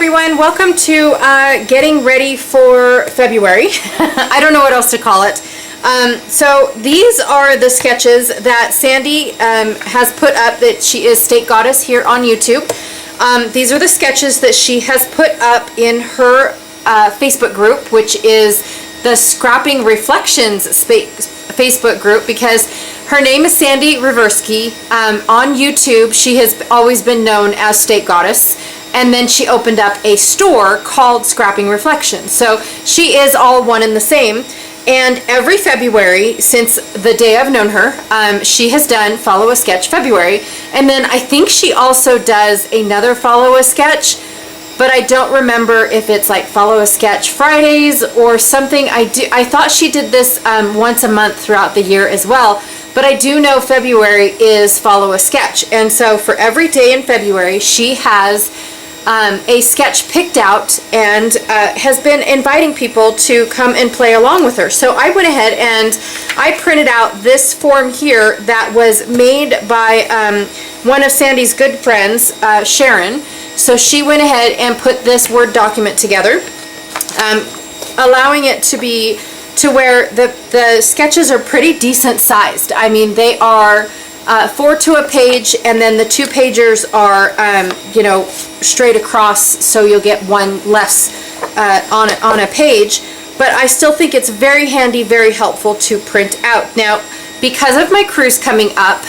everyone, welcome to getting ready for February. I don't know what else to call it. So these are the sketches that Sandy has put up, that she is State Goddess here on YouTube. These are the sketches that she has put up in her Facebook group, which is the Scrapping Reflections Facebook group, because her name is Sandy Reversky. On YouTube, she has always been known as State Goddess. And then she opened up a store called Scrapping Reflections. So she is all one and the same. And every February, since the day I've known her, she has done Follow a Sketch February. And then I think she also does another Follow a Sketch, but I don't remember if it's like Follow a Sketch Fridays or something. I thought she did this once a month throughout the year as well. But I do know February is Follow a Sketch. And so for every day in February, she has a sketch picked out and has been inviting people to come and play along with her. So I went ahead and I printed out this form here that was made by one of Sandy's good friends, Sharon. So she went ahead and put this Word document together, allowing it to be to where the sketches are pretty decent sized. I mean, they are 4 to a page, and then the 2 pagers are, you know, straight across, so you'll get one less on a page. But I still think it's very handy, very helpful to print out. Now, because of my cruise coming up,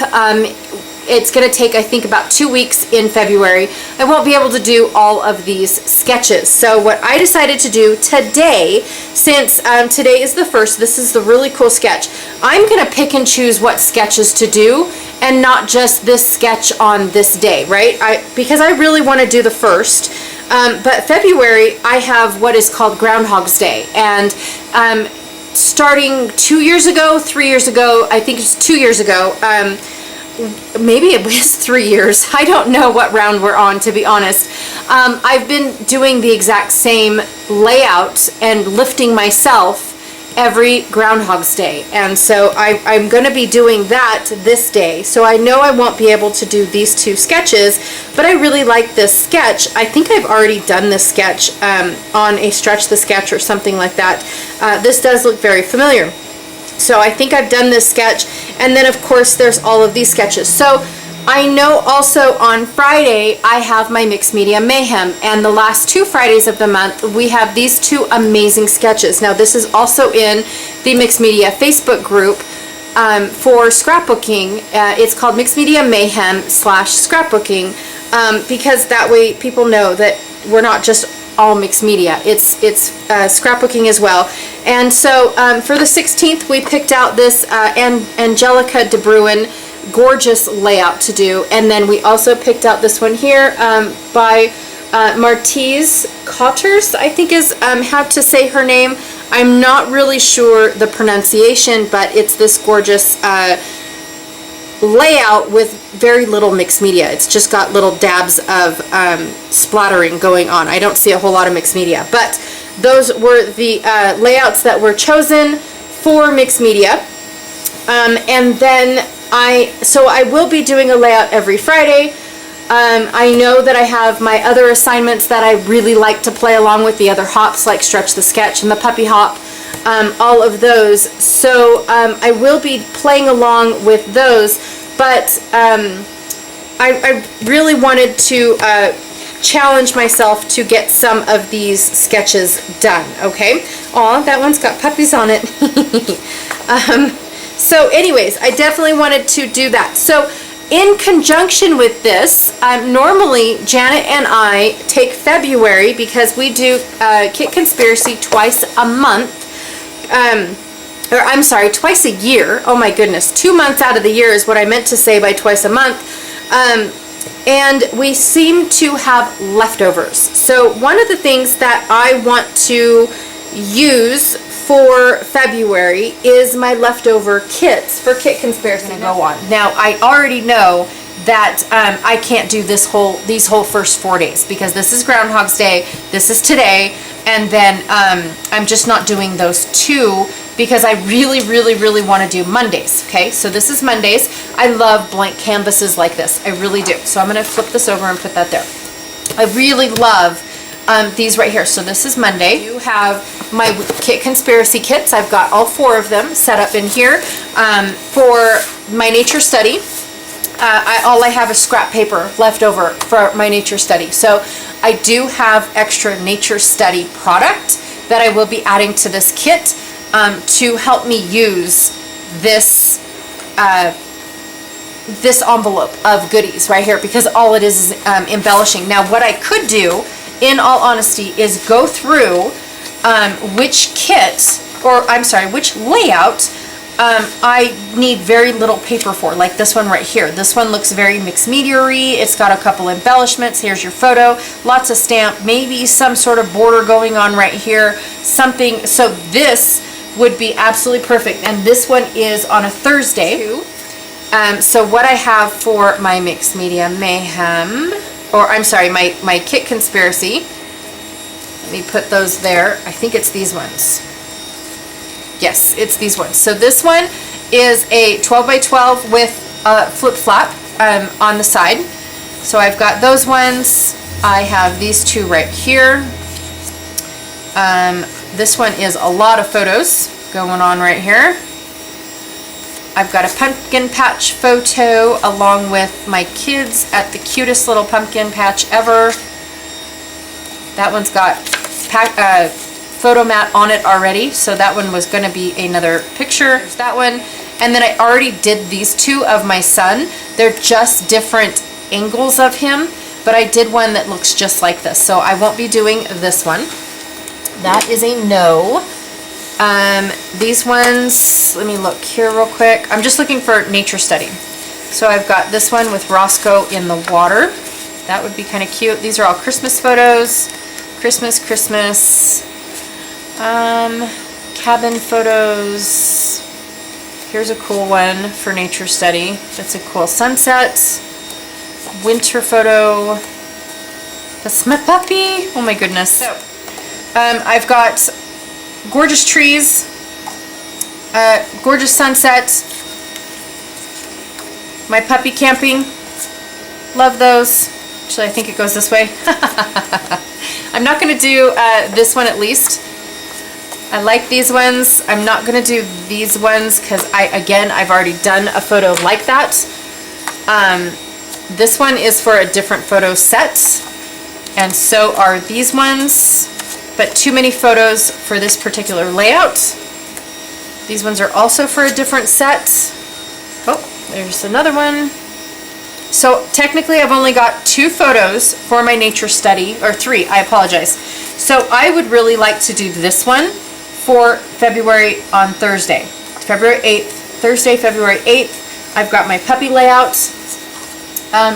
it's going to take, I think, about 2 weeks in February. I won't be able to do all of these sketches. So what I decided to do today, since today is the 1st, this is the really cool sketch. I'm going to pick and choose what sketches to do, and not just this sketch on this day, right? Because I really want to do the 1st. But February, I have what is called Groundhog's Day. And starting 2 years ago, 3 years ago, I think it's 2 years ago, maybe it was 3 years. I don't know what round we're on, to be honest. I've been doing the exact same layout and lifting myself every Groundhog's Day. And so I'm going to be doing that this day. So I know I won't be able to do these 2 sketches, but I really like this sketch. I think I've already done this sketch on a Stretch the Sketch or something like that. This does look very familiar. So I think I've done this sketch, and then of course there's all of these sketches. So I know also on Friday I have my Mixed Media Mayhem, and the last 2 Fridays of the month we have these 2 amazing sketches. Now this is also in the Mixed Media Facebook group for scrapbooking. It's called Mixed Media Mayhem /scrapbooking, because that way people know that we're not just all mixed media. It's scrapbooking as well. And so for the 16th, we picked out this Angelica De Bruin gorgeous layout to do. And then we also picked out this one here by Martise Cotters, I think is how to say her name. I'm not really sure the pronunciation, but it's this gorgeous layout with very little mixed media. It's just got little dabs of splattering going on. I don't see a whole lot of mixed media, but those were the layouts that were chosen for mixed media. And then I will be doing a layout every Friday. I know that I have my other assignments that I really like to play along with, the other hops like Stretch the Sketch and the Puppy Hop, all of those. So I will be playing along with those, but I really wanted to challenge myself to get some of these sketches done, okay? Aw, that one's got puppies on it. So anyways, I definitely wanted to do that. So in conjunction with this, normally Janet and I take February, because we do Kit Conspiracy twice a month, or I'm sorry, twice a year. Oh my goodness, 2 months out of the year is what I meant to say by twice a month. And we seem to have leftovers. So one of the things that I want to use for February is my leftover kits for Kit Conspiracy to go on. Now I already know that I can't do these whole first 4 days, because this is Groundhog's Day, this is today, and then I'm just not doing those 2 because I really want to do Mondays. Okay, so this is Mondays. I love blank canvases like this. I really do. So I'm going to flip this over and put that there. I really love these right here. So this is Monday. You have my kit conspiracy kits. I've got all 4 of them set up in here for my nature study. All I have is scrap paper left over for my nature study. So I do have extra nature study product that I will be adding to this kit to help me use this this envelope of goodies right here, because all it is embellishing. Now what I could do, in all honesty, is go through which kit, or I'm sorry, which layout I need very little paper for, like this one right here. This one looks very mixed media-y. It's got a couple embellishments. Here's your photo, lots of stamp, maybe some sort of border going on right here, something. So this would be absolutely perfect. And this one is on a Thursday. So what I have for my mixed media mayhem, or I'm sorry, my kit conspiracy, let me put those there. I think it's these ones. Yes, it's these ones. So this one is a 12 by 12 with a flip flap on the side. So I've got those ones. I have these 2 right here. This one is a lot of photos going on right here. I've got a pumpkin patch photo along with my kids at the cutest little pumpkin patch ever. That one's got photo mat on it already, so that one was going to be another picture. There's that one. And then I already did these 2 of my son. They're just different angles of him, but I did one that looks just like this, so I won't be doing this one. That is a no. These ones, let me look here real quick. I'm just looking for nature study. So I've got this one with Roscoe in the water. That would be kind of cute. These are all Christmas photos. Christmas. Cabin photos. Here's a cool one for nature study. That's a cool sunset. Winter photo. That's my puppy. Oh my goodness. So, I've got gorgeous trees, gorgeous sunset, my puppy camping. Love those. Actually, I think it goes this way. I'm not going to do this one at least. I like these ones. I'm not going to do these ones because I've already done a photo like that. This one is for a different photo set, and so are these ones, but too many photos for this particular layout. These ones are also for a different set. Oh, there's another one. So technically I've only got 2 photos for my nature study, or 3, I apologize. So I would really like to do this one for February on Thursday. February 8th, Thursday, February 8th. I've got my puppy layout,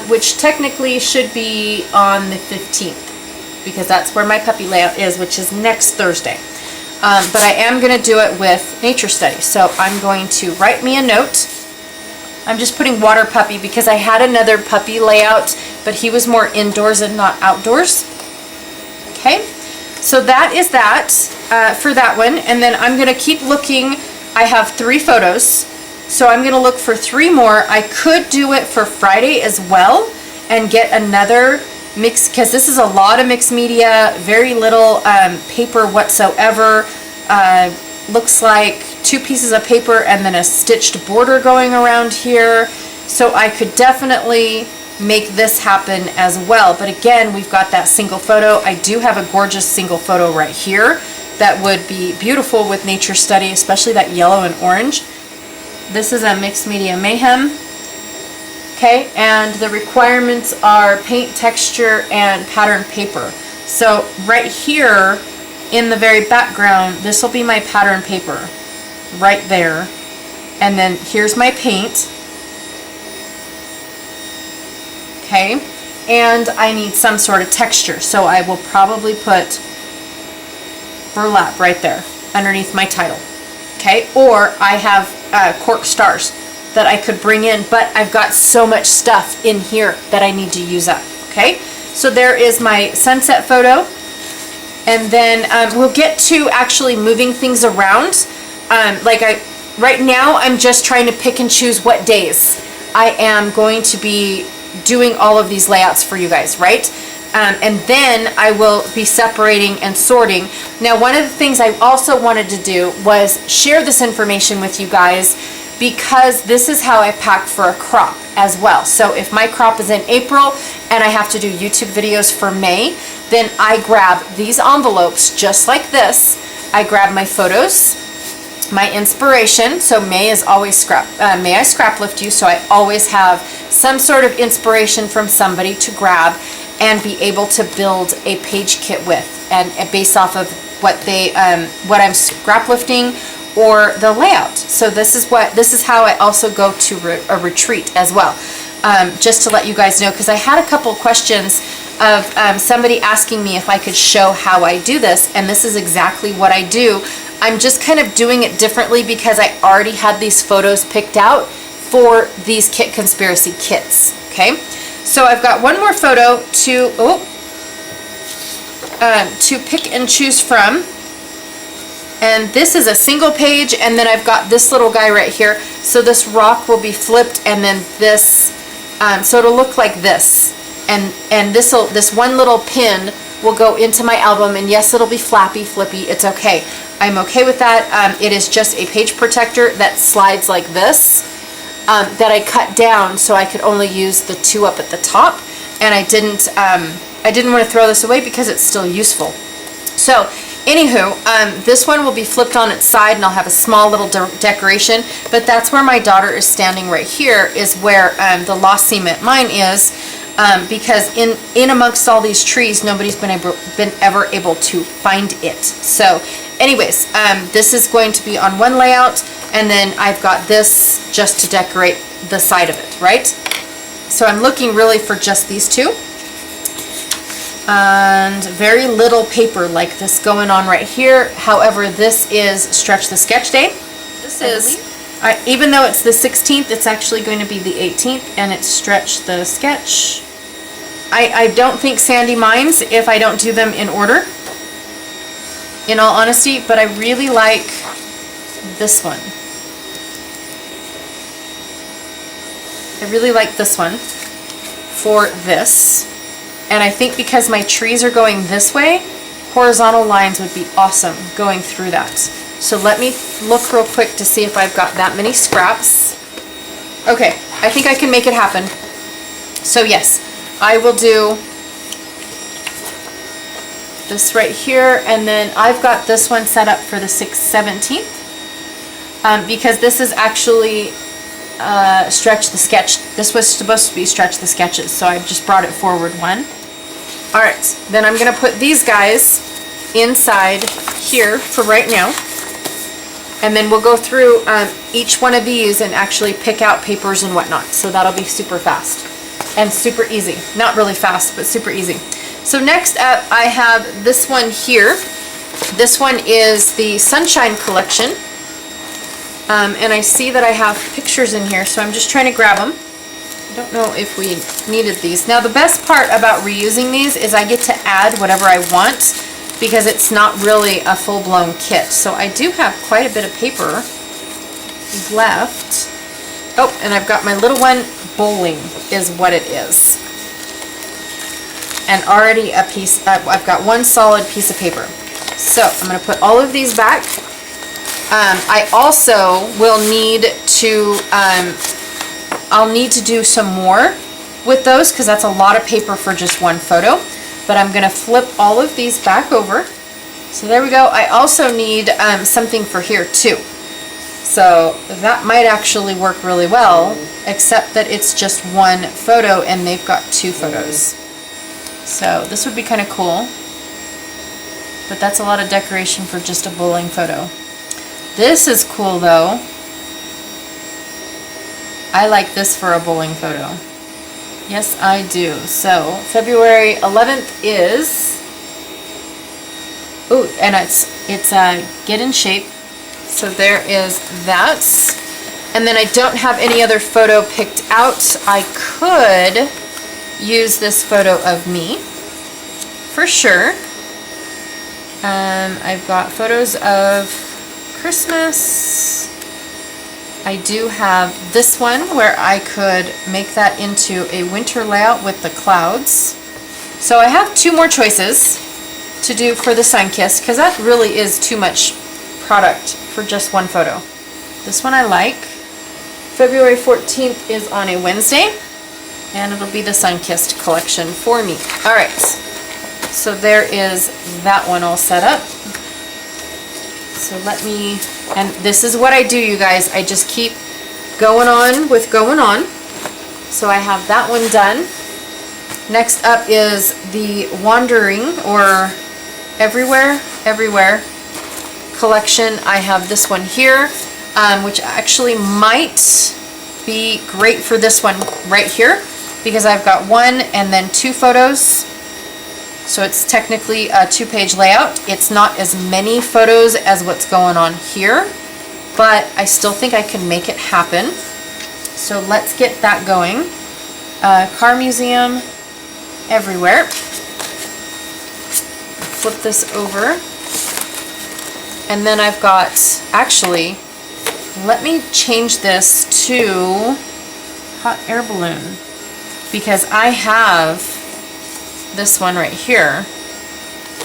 which technically should be on the 15th, because that's where my puppy layout is, which is next Thursday. But I am going to do it with nature study. So I'm going to write me a note. I'm just putting water puppy because I had another puppy layout, but he was more indoors and not outdoors. Okay, so that is that for that one. And then I'm going to keep looking. I have 3 photos, so I'm going to look for 3 more. I could do it for Friday as well and get another mix, because this is a lot of mixed media, very little paper whatsoever. Looks like 2 pieces of paper and then a stitched border going around here. So I could definitely make this happen as well. But again, we've got that single photo. I do have a gorgeous single photo right here that would be beautiful with nature study, especially that yellow and orange. This is a mixed media mayhem. Okay, and the requirements are paint, texture, and pattern paper. So right here in the very background, this will be my pattern paper right there. And then here's my paint. Okay, and I need some sort of texture, so I will probably put burlap right there underneath my title. Okay, or I have cork stars that I could bring in, but I've got so much stuff in here that I need to use up. Okay, so there is my sunset photo, and then we'll get to actually moving things around. Right now I'm just trying to pick and choose what days I am going to be doing all of these layouts for you guys, right? And then I will be separating and sorting. Now, one of the things I also wanted to do was share this information with you guys, because this is how I pack for a crop as well. So if my crop is in April and I have to do YouTube videos for May, then I grab these envelopes just like this. I grab my photos, my inspiration. So May is always May I scrap lift you, so I always have some sort of inspiration from somebody to grab and be able to build a page kit with, and based off of what I'm scrap lifting or the layout. So this is how I also go to a retreat as well. Just to let you guys know, because I had a couple questions of somebody asking me if I could show how I do this, and this is exactly what I do. I'm just kind of doing it differently because I already had these photos picked out for these Kit Conspiracy kits. Okay, so I've got one more photo to pick and choose from. And this is a single page, and then I've got this little guy right here. So this rock will be flipped, and then this, so it'll look like this. And this one little pin will go into my album, and yes, it'll be flappy, flippy, it's okay. I'm okay with that. It is just a page protector that slides like this, that I cut down so I could only use the two up at the top. And I didn't want to throw this away because it's still useful. So, anywho, this one will be flipped on its side, and I'll have a small little decoration, but that's where my daughter is standing right here, is where the lost cement mine is, because in amongst all these trees, nobody's been ever able to find it. So anyways, this is going to be on one layout, and then I've got this just to decorate the side of it, right? So I'm looking really for just these two. And very little paper like this going on right here. However, this is Stretch the Sketch Day. This is, even though it's the 16th, it's actually going to be the 18th, and it's Stretch the Sketch. I don't think Sandy minds if I don't do them in order, in all honesty, but I really like this one. I really like this one for this. And I think because my trees are going this way, horizontal lines would be awesome going through that. So let me look real quick to see if I've got that many scraps. Okay, I think I can make it happen. So yes, I will do this right here, and then I've got this one set up for the 17th, because this is actually Stretch the Sketch. This was supposed to be Stretch the Sketches, so I just brought it forward one. Alright, then I'm going to put these guys inside here for right now, and then we'll go through each one of these and actually pick out papers and whatnot. So that'll be super fast and super easy. Not really fast, but super easy. So next up, I have this one here. This one is the Sunshine Collection. And I see that I have pictures in here, so I'm just trying to grab them. I don't know if we needed these. Now, the best part about reusing these is I get to add whatever I want, because it's not really a full-blown kit. So I do have quite a bit of paper left. Oh, and I've got my little one. Bowling is what it is. And already a piece, I've got one solid piece of paper. So I'm going to put all of these back. I also will need to, I'll need to do some more with those, because that's a lot of paper for just one photo. But I'm going to flip all of these back over. So there we go. I also need something for here too. So that might actually work really well, except that it's just one photo and they've got two photos. So this would be kind of cool. But that's a lot of decoration for just a bowling photo. This is cool though. I like this for a bowling photo. Yes, I do. So February 11th is, ooh, and it's Get in Shape. So there is that. And then I don't have any other photo picked out. I could use this photo of me for sure. I've got photos of Christmas. I do have this one where I could make that into a winter layout with the clouds. So I have 2 more choices to do for the sun kissed, because that really is too much product for just one photo. This one I like. February 14th is on a Wednesday, and it'll be the sun kissed collection for me. All right, so there is that one all set up. So let me, and this is what I do, you guys. I just keep going on with going on. So I have that one done. Next up is the Wandering, or Everywhere collection. I have this one here, which actually might be great for this one right here, because I've got 1 and then 2 photos. So it's technically a 2-page layout. It's not as many photos as what's going on here, but I still think I can make it happen. So let's get that going. Car museum, everywhere. Flip this over. And then I've got, actually, let me change this to hot air balloon, because I have this one right here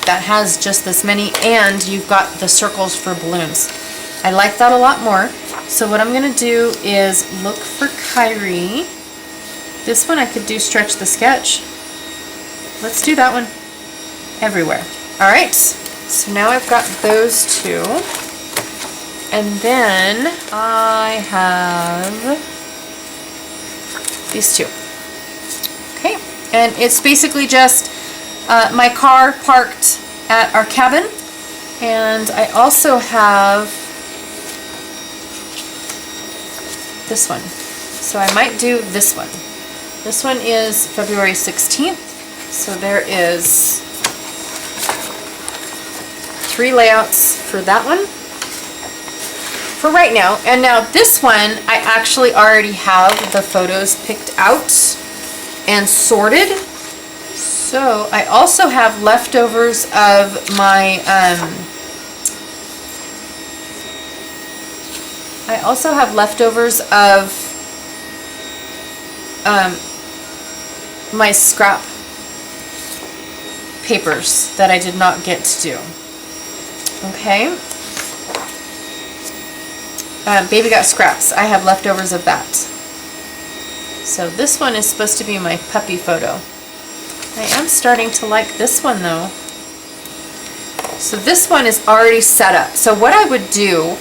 that has just this many, and you've got the circles for balloons. I like that a lot more. So what I'm going to do is look for Kyrie. This one I could do stretch the sketch. Let's do that one. Everywhere. All right. So now I've got those 2. And then I have these 2. Okay. And it's basically just my car parked at our cabin. And I also have this one. So I might do this one. This one is February 16th. So there is 3 layouts for that one for right now. And now this one, I actually already have the photos picked out and sorted. So I also have leftovers of my my scrap papers that I did not get to do. Okay. Baby got scraps. I have leftovers of that. So this one is supposed to be my puppy photo. I am starting to like this one though. So this one is already set up. So what I would do,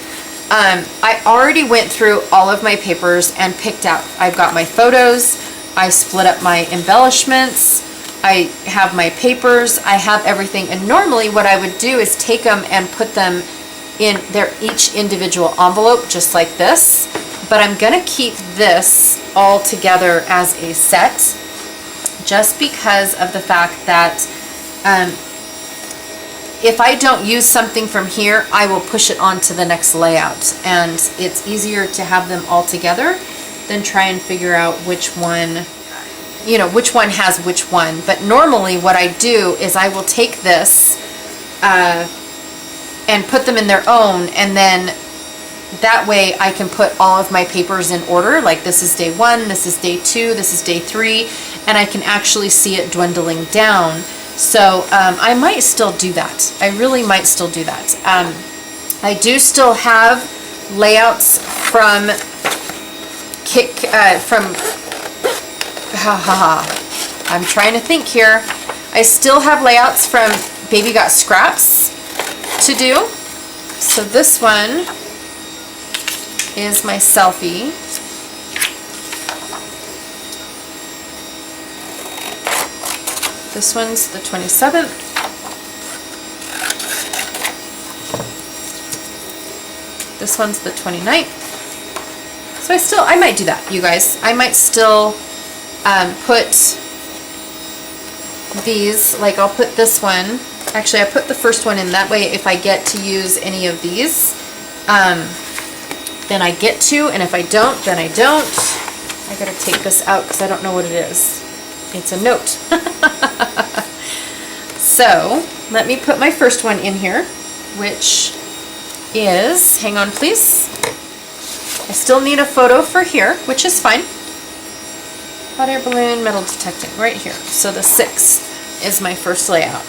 I already went through all of my papers and picked out. I've got my photos. I split up my embellishments. I have my papers. I have everything. And normally what I would do is take them and put them in their each individual envelope, just like this. But I'm gonna keep this all together as a set, just because of the fact that if I don't use something from here, I will push it on to the next layout. And it's easier to have them all together than try and figure out which one, you know, which one has which one. But normally what I do is I will take this and put them in their own, and then that way I can put all of my papers in order. Like this is day 1, this is day 2, this is day 3, and I can actually see it dwindling down. So I might still do that. I really might still do that. I do still have layouts from I'm trying to think here. I still have layouts from Baby Got Scraps to do. So this one is my selfie. This one's the 27th. This one's the 29th. So I might do that, you guys. I might still put these, like I'll put this one. Actually, I put the first one in, that way if I get to use any of these, then I get to, and if I don't, then I don't. I gotta take this out because I don't know what it is. It's a note. So let me put my first one in here, which is, hang on please, I still need a photo for here, which is fine. Hot air balloon, metal detecting, right here. So the 6th. is my first layout.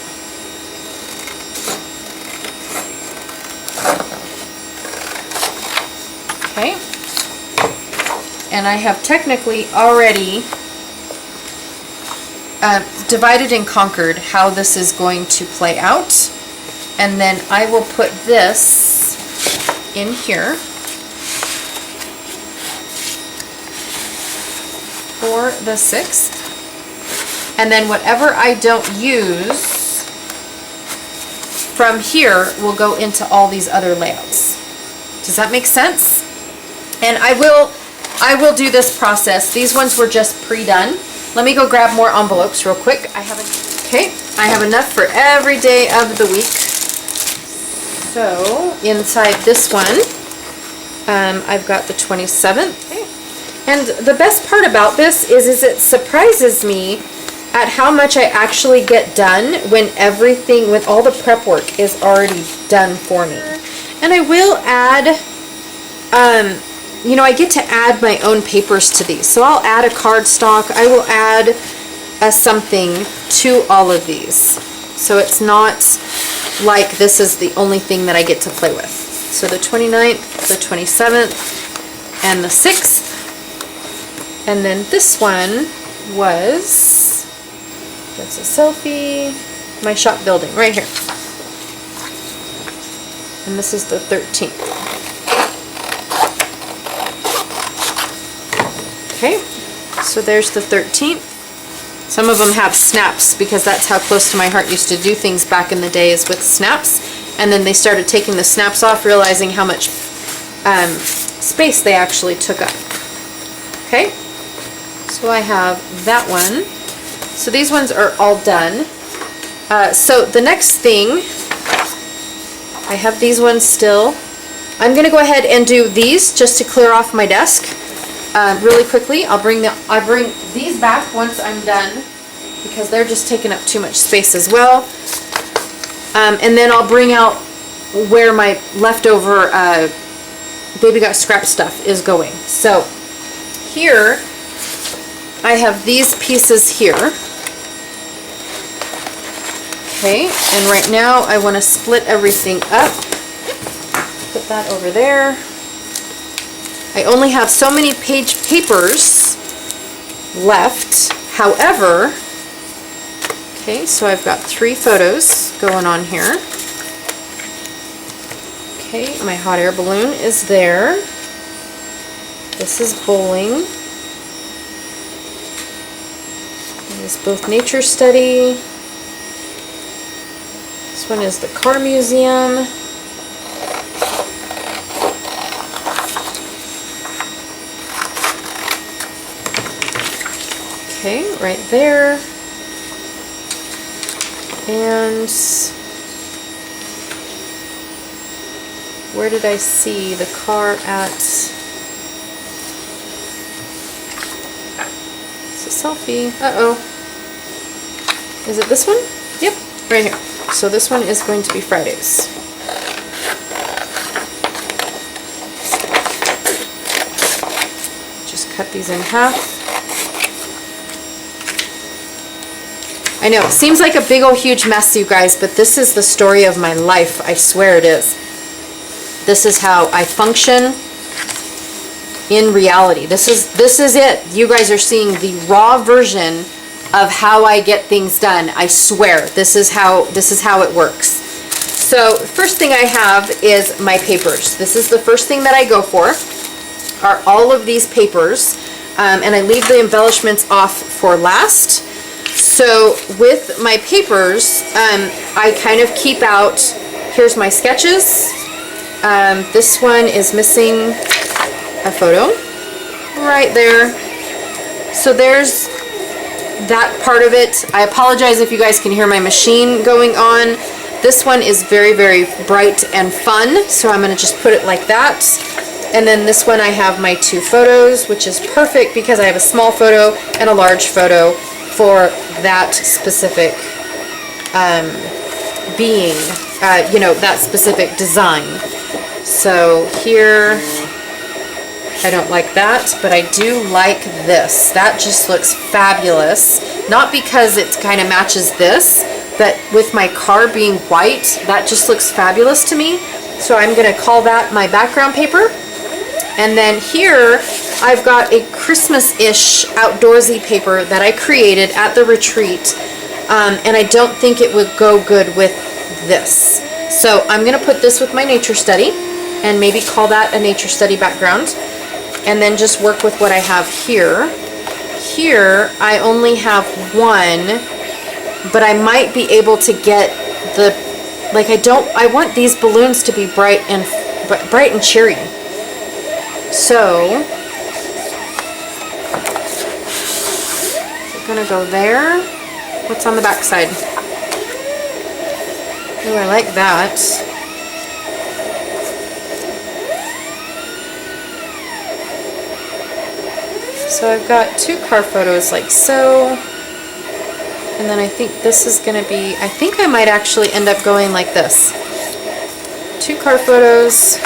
Okay. And I have technically already divided and conquered how this is going to play out. And then I will put this in here for the 6th. And then whatever I don't use from here will go into all these other layouts. Does that make sense? And I will do this process. These ones were just pre-done. Let me go grab more envelopes real quick. I have enough for every day of the week. So inside this one, I've got the 27th. Okay. And the best part about this is it surprises me at how much I actually get done when all the prep work is already done for me. And I will add, you know, I get to add my own papers to these. So I'll add a cardstock. I will add something to all of these. So it's not like this is the only thing that I get to play with. So the 29th, the 27th, and the 6th. And then this one was, that's a selfie, my shop building right here. And this is the 13th. Okay, so there's the 13th. Some of them have snaps because that's how close to my heart used to do things back in the days with snaps. And then they started taking the snaps off, realizing how much space they actually took up. Okay, so I have that one. So these ones are all done. So the next thing, I have these ones still. I'm going to go ahead and do these just to clear off my desk. Really quickly, I bring these back once I'm done because they're just taking up too much space as well. And then I'll bring out where my leftover Baby Got Scrap stuff is going. So here I have these pieces here. Okay, and right now I want to split everything up. Put that over there. I only have so many papers left. However, okay, so I've got 3 photos going on here. Okay, my hot air balloon is there. This is bowling. This is both nature study. This one is the car museum. Okay, right there. And where did I see the car at? It's a selfie. Uh-oh. Is it this one? Yep, right here. So this one is going to be Fridays. Just cut these in half. I know, it seems like a big old huge mess, you guys, but this is the story of my life. I swear it is. This is how I function in reality. This is it. You guys are seeing the raw version of how I get things done. I swear, this is how it works. So first thing I have is my papers. This is the first thing that I go for, are all of these papers, and I leave the embellishments off for last. So with my papers, I kind of keep out, here's my sketches. This one is missing a photo right there. So there's that part of it. I apologize if you guys can hear my machine going on. This one is very, very bright and fun, so I'm going to just put it like that. And then this one I have my 2 photos, which is perfect because I have a small photo and a large photo for that specific being, you know, that specific design. So here, I don't like that, but I do like this. That just looks fabulous. Not because it kind of matches this, but with my car being white, that just looks fabulous to me. So I'm gonna call that my background paper. And then here, I've got a Christmas-ish outdoorsy paper that I created at the retreat. And I don't think it would go good with this. So I'm gonna put this with my nature study and maybe call that a nature study background. And then just work with what I have here. Here, I only have one, but I might be able to get the, like I want these balloons to be bright and cheery. So, we're gonna go there. What's on the back side? Oh, I like that. So I've got 2 car photos like so, and then I think this is going to be, I think I might actually end up going like this. 2 car photos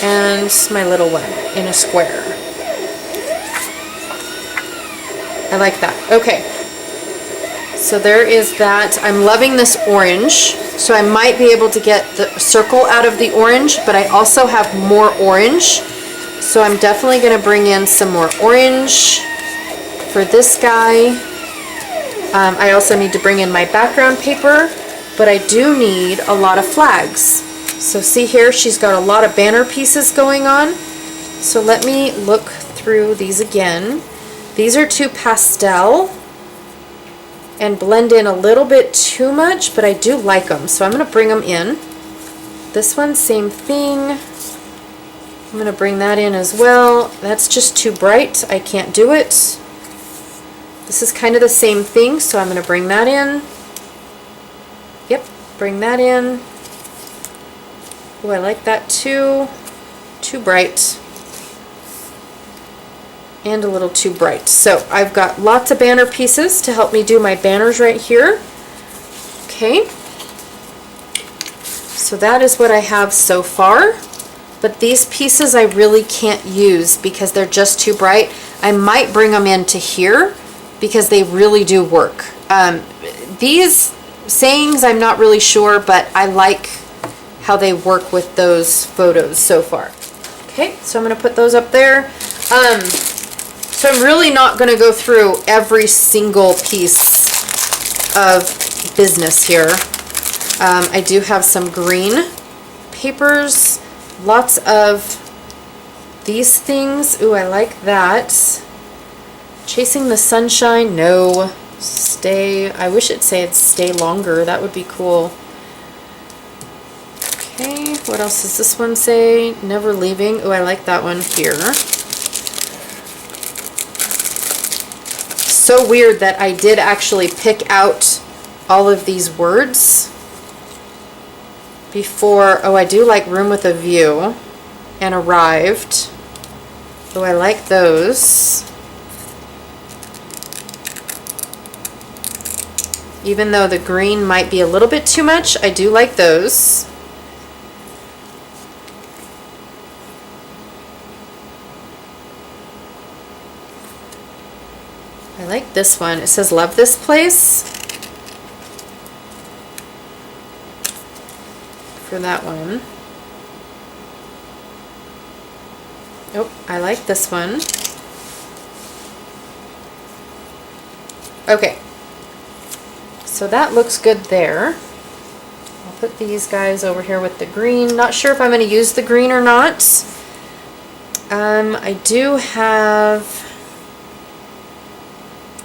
and my little one in a square. I like that. Okay. So there is that. I'm loving this orange, so I might be able to get the circle out of the orange, but I also have more orange. So I'm definitely going to bring in some more orange for this guy. I also need to bring in my background paper, but I do need a lot of flags. So see here, she's got a lot of banner pieces going on. So let me look through these again. These are too pastel and blend in a little bit too much, but I do like them. So I'm going to bring them in. This one, same thing. I'm going to bring that in as well. That's just too bright. I can't do it. This is kind of the same thing, so I'm going to bring that in. Yep, bring that in. Oh, I like that too. Too bright. And a little too bright. So I've got lots of banner pieces to help me do my banners right here. Okay. So that is what I have so far. But these pieces I really can't use because they're just too bright. I might bring them into here because they really do work. These sayings I'm not really sure, but I like how they work with those photos so far. Okay, so I'm going to put those up there. So I'm really not going to go through every single piece of business here. I do have some green papers. Lots of these things. Ooh, I like that. Chasing the sunshine. No. Stay. I wish it said stay longer. That would be cool. Okay, what else does this one say? Never leaving. Ooh, I like that one here. So weird that I did actually pick out all of these words before. Oh, I do like room with a view and arrived. Oh, I like those. Even though the green might be a little bit too much, I do like those. I like this one. It says love this place. For that one. Oh, I like this one. Okay. So that looks good there. I'll put these guys over here with the green. Not sure if I'm going to use the green or not. I do have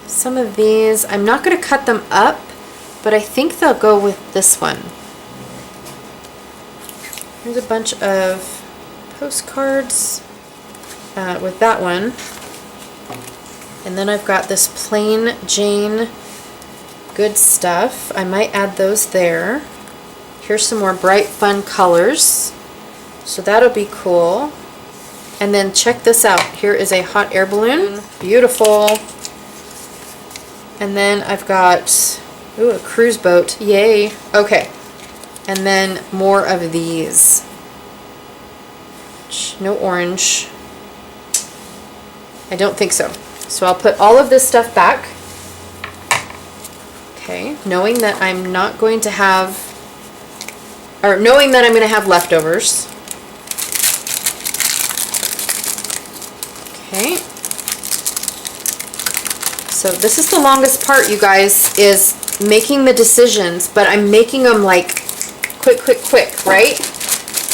some of these. I'm not going to cut them up, but I think they'll go with this one. Here's a bunch of postcards with that one. And then I've got this plain Jane good stuff. I might add those there. Here's some more bright fun colors. So that'll be cool. And then check this out. Here is a hot air balloon. Beautiful. And then I've got, ooh, a cruise boat. Yay. Okay. And then more of these. No orange. I don't think so. So I'll put all of this stuff back. Okay, knowing that I'm not going to have, or knowing that I'm going to have leftovers. Okay. So this is the longest part, you guys, is making the decisions, but I'm making them like quick, right?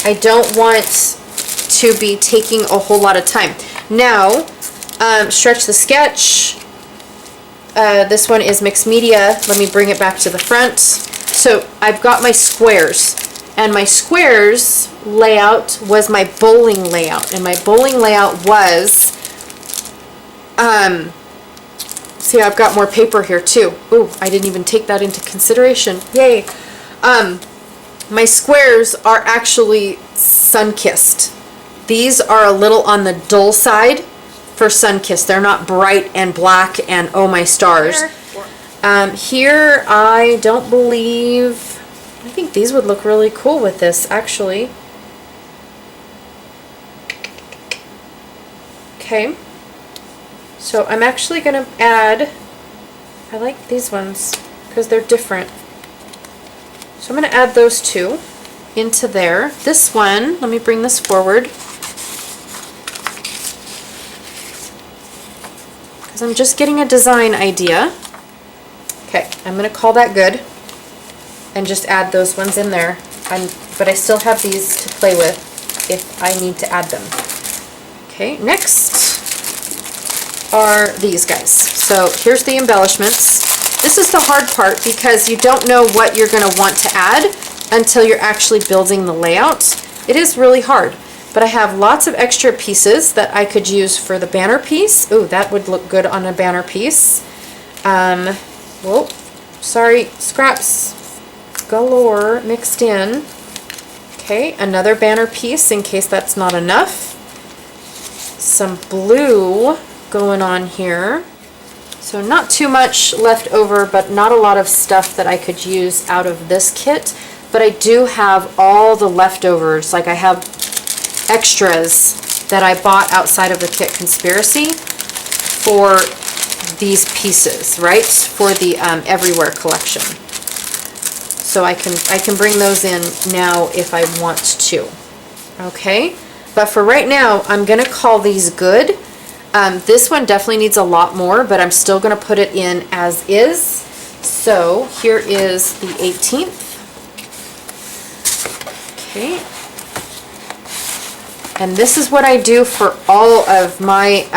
I don't want to be taking a whole lot of time. Now, stretch the sketch. This one is mixed media. Let me bring it back to the front. So I've got my squares, and my squares layout was my bowling layout, and my bowling layout was, see, I've got more paper here too. Ooh, I didn't even take that into consideration. Yay. My squares are actually sun-kissed. These are a little on the dull side for sun-kissed. They're not bright and black and oh my stars. Here I don't believe, I think these would look really cool with this actually. Okay, so I'm actually going to add, I like these ones because they're different. So I'm going to add those two into there. This one, let me bring this forward, because I'm just getting a design idea. Okay, I'm going to call that good and just add those ones in there. But I still have these to play with if I need to add them. Okay, next are these guys. So here's the embellishments. This is the hard part because you don't know what you're going to want to add until you're actually building the layout. It is really hard, but I have lots of extra pieces that I could use for the banner piece. Ooh, that would look good on a banner piece. Whoa, sorry, scraps galore mixed in. Okay, another banner piece in case that's not enough. Some blue going on here. So not too much left over, but not a lot of stuff that I could use out of this kit. But I do have all the leftovers. Like I have extras that I bought outside of the Kit Conspiracy for these pieces, right? For the Everywhere collection. So I can bring those in now if I want to. Okay? But for right now, I'm going to call these good. This one definitely needs a lot more, but I'm still going to put it in as is. So here is the 18th. Okay. And this is what I do for all of my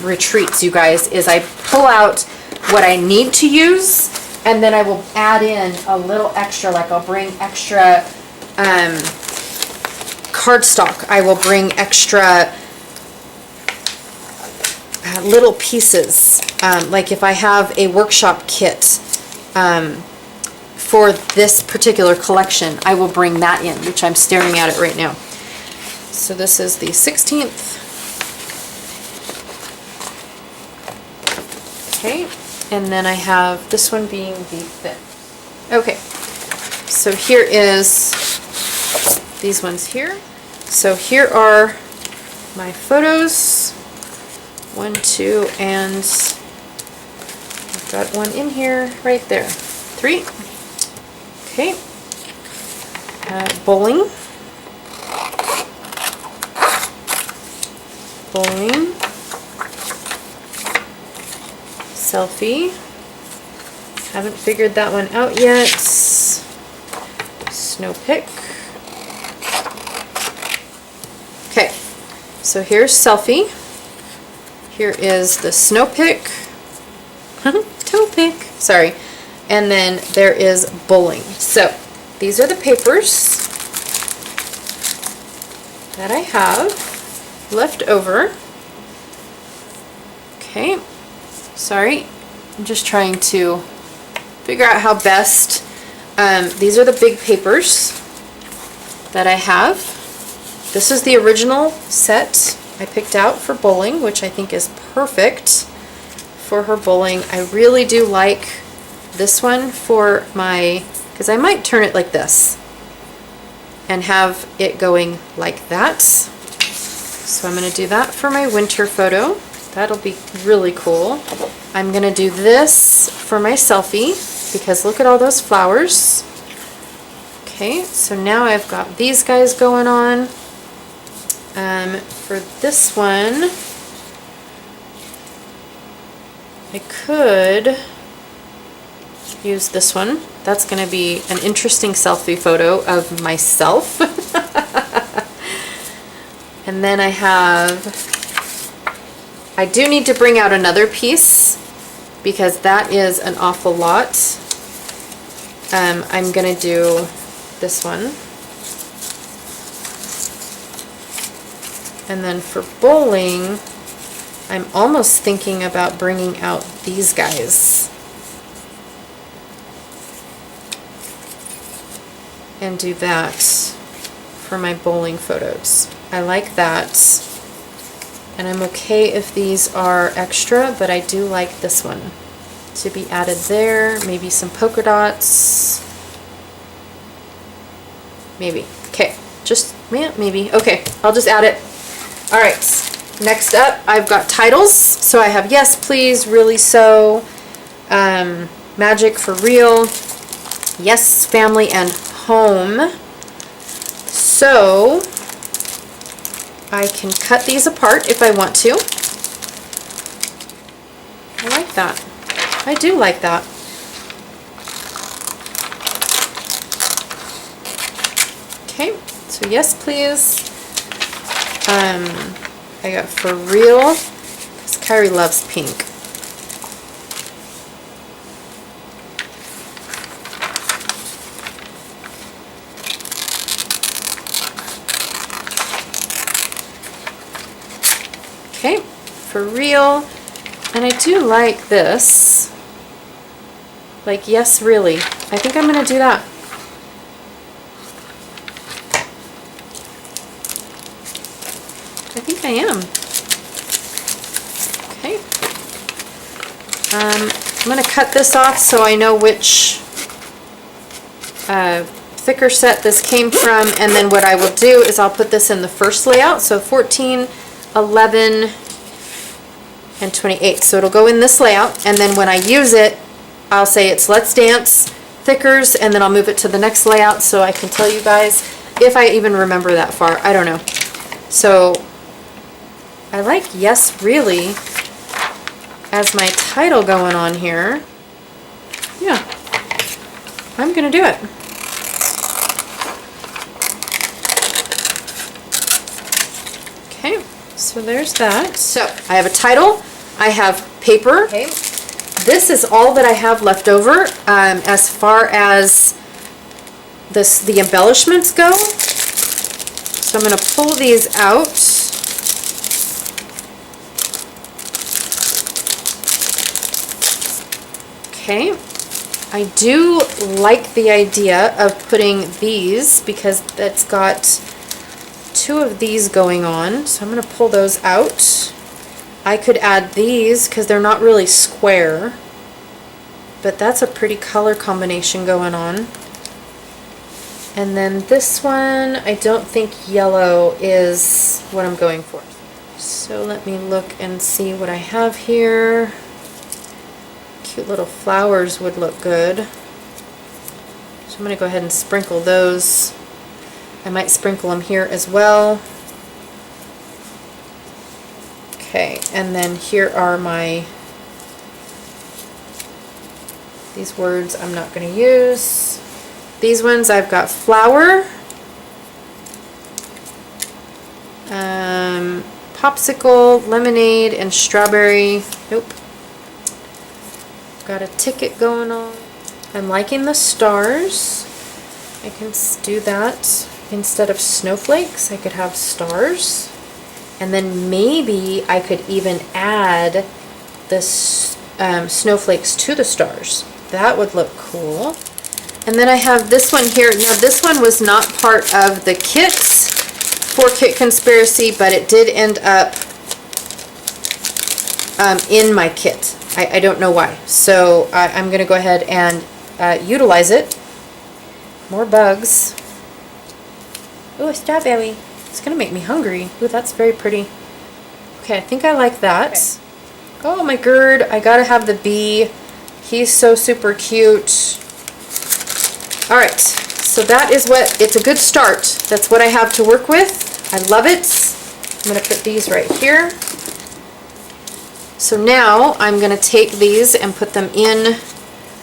retreats, you guys, is I pull out what I need to use, and then I will add in a little extra, like I'll bring extra cardstock. I will bring extra little pieces, like if I have a workshop kit for this particular collection, I will bring that in, which I'm staring at it right now. So this is the 16th. Okay, and then I have this one being the 5th. Okay, so here is these ones here. So here are my photos. 1, 2, and I've got one in here, right there. 3. Okay. Bowling. Bowling. Selfie. Haven't figured that one out yet. Snow pick. Okay. So here's selfie. Here is the snow pick, toe pick, sorry, and then there is bowling. So these are the papers that I have left over. Okay, sorry, I'm just trying to figure out how best, these are the big papers that I have. This is the original set I picked out for bowling, which I think is perfect for her bowling. I really do like this one for my, because I might turn it like this and have it going like that. So I'm going to do that for my winter photo. That'll be really cool. I'm going to do this for my selfie. because look at all those flowers. Okay, so now I've got these guys going on. For this one, I could use this one. That's going to be an interesting selfie photo of myself. And then I do need to bring out another piece because that is an awful lot. I'm going to do this one. And then for bowling, I'm almost thinking about bringing out these guys. And do that for my bowling photos. I like that. And I'm okay if these are extra, but I do like this one to be added there. Maybe some polka dots. Maybe. Okay. Just, yeah, maybe. Okay. I'll just add it. All right. Next up, I've got titles. So I have Yes, Please, Really So, Magic for Real, Yes, Family, and Home. So I can cut these apart if I want to. I like that. I do like that. Okay, so Yes, Please. I got For Real, because Kyrie loves pink. Okay, For Real. And I do like this. Like, Yes, Really. I think I'm going to do that. I think I am. Okay. I'm going to cut this off so I know which thicker set this came from, and then what I will do is I'll put this in the first layout, so 14, 11, and 28. So it'll go in this layout, and then when I use it, I'll say it's Let's Dance, Thickers, and then I'll move it to the next layout so I can tell you guys if I even remember that far. I don't know. So I like Yes, Really as my title going on here. Yeah, I'm gonna do it. Okay, so there's that. So I have a title, I have paper. Okay. This is all that I have left over as far as the embellishments go. So I'm going to pull these out. Okay, I do like the idea of putting these because that's got two of these going on, so I'm going to pull those out. I could add these because they're not really square, but that's a pretty color combination going on. And then this one, I don't think yellow is what I'm going for. So let me look and see what I have here. Cute little flowers would look good. So I'm going to go ahead and sprinkle those. I might sprinkle them here as well. Okay, and then here are these words I'm not going to use. These ones I've got flower, popsicle, lemonade, and strawberry. Nope. Got a ticket going on. I'm liking the stars. I can do that. Instead of snowflakes, I could have stars. And then maybe I could even add the snowflakes to the stars. That would look cool. And then I have this one here. Now this one was not part of the kit for Kit Conspiracy, but it did end up in my kit. I don't know why. So I'm going to go ahead and utilize it. More bugs. Ooh, a strawberry. It's going to make me hungry. Ooh, that's very pretty. Okay, I think I like that. Okay. Oh, my gourd. I got to have the bee He's so super cute. All right, so that is what, it's a good start. That's what I have to work with. I love it. I'm gonna put these right here. So now I'm gonna take these and put them in.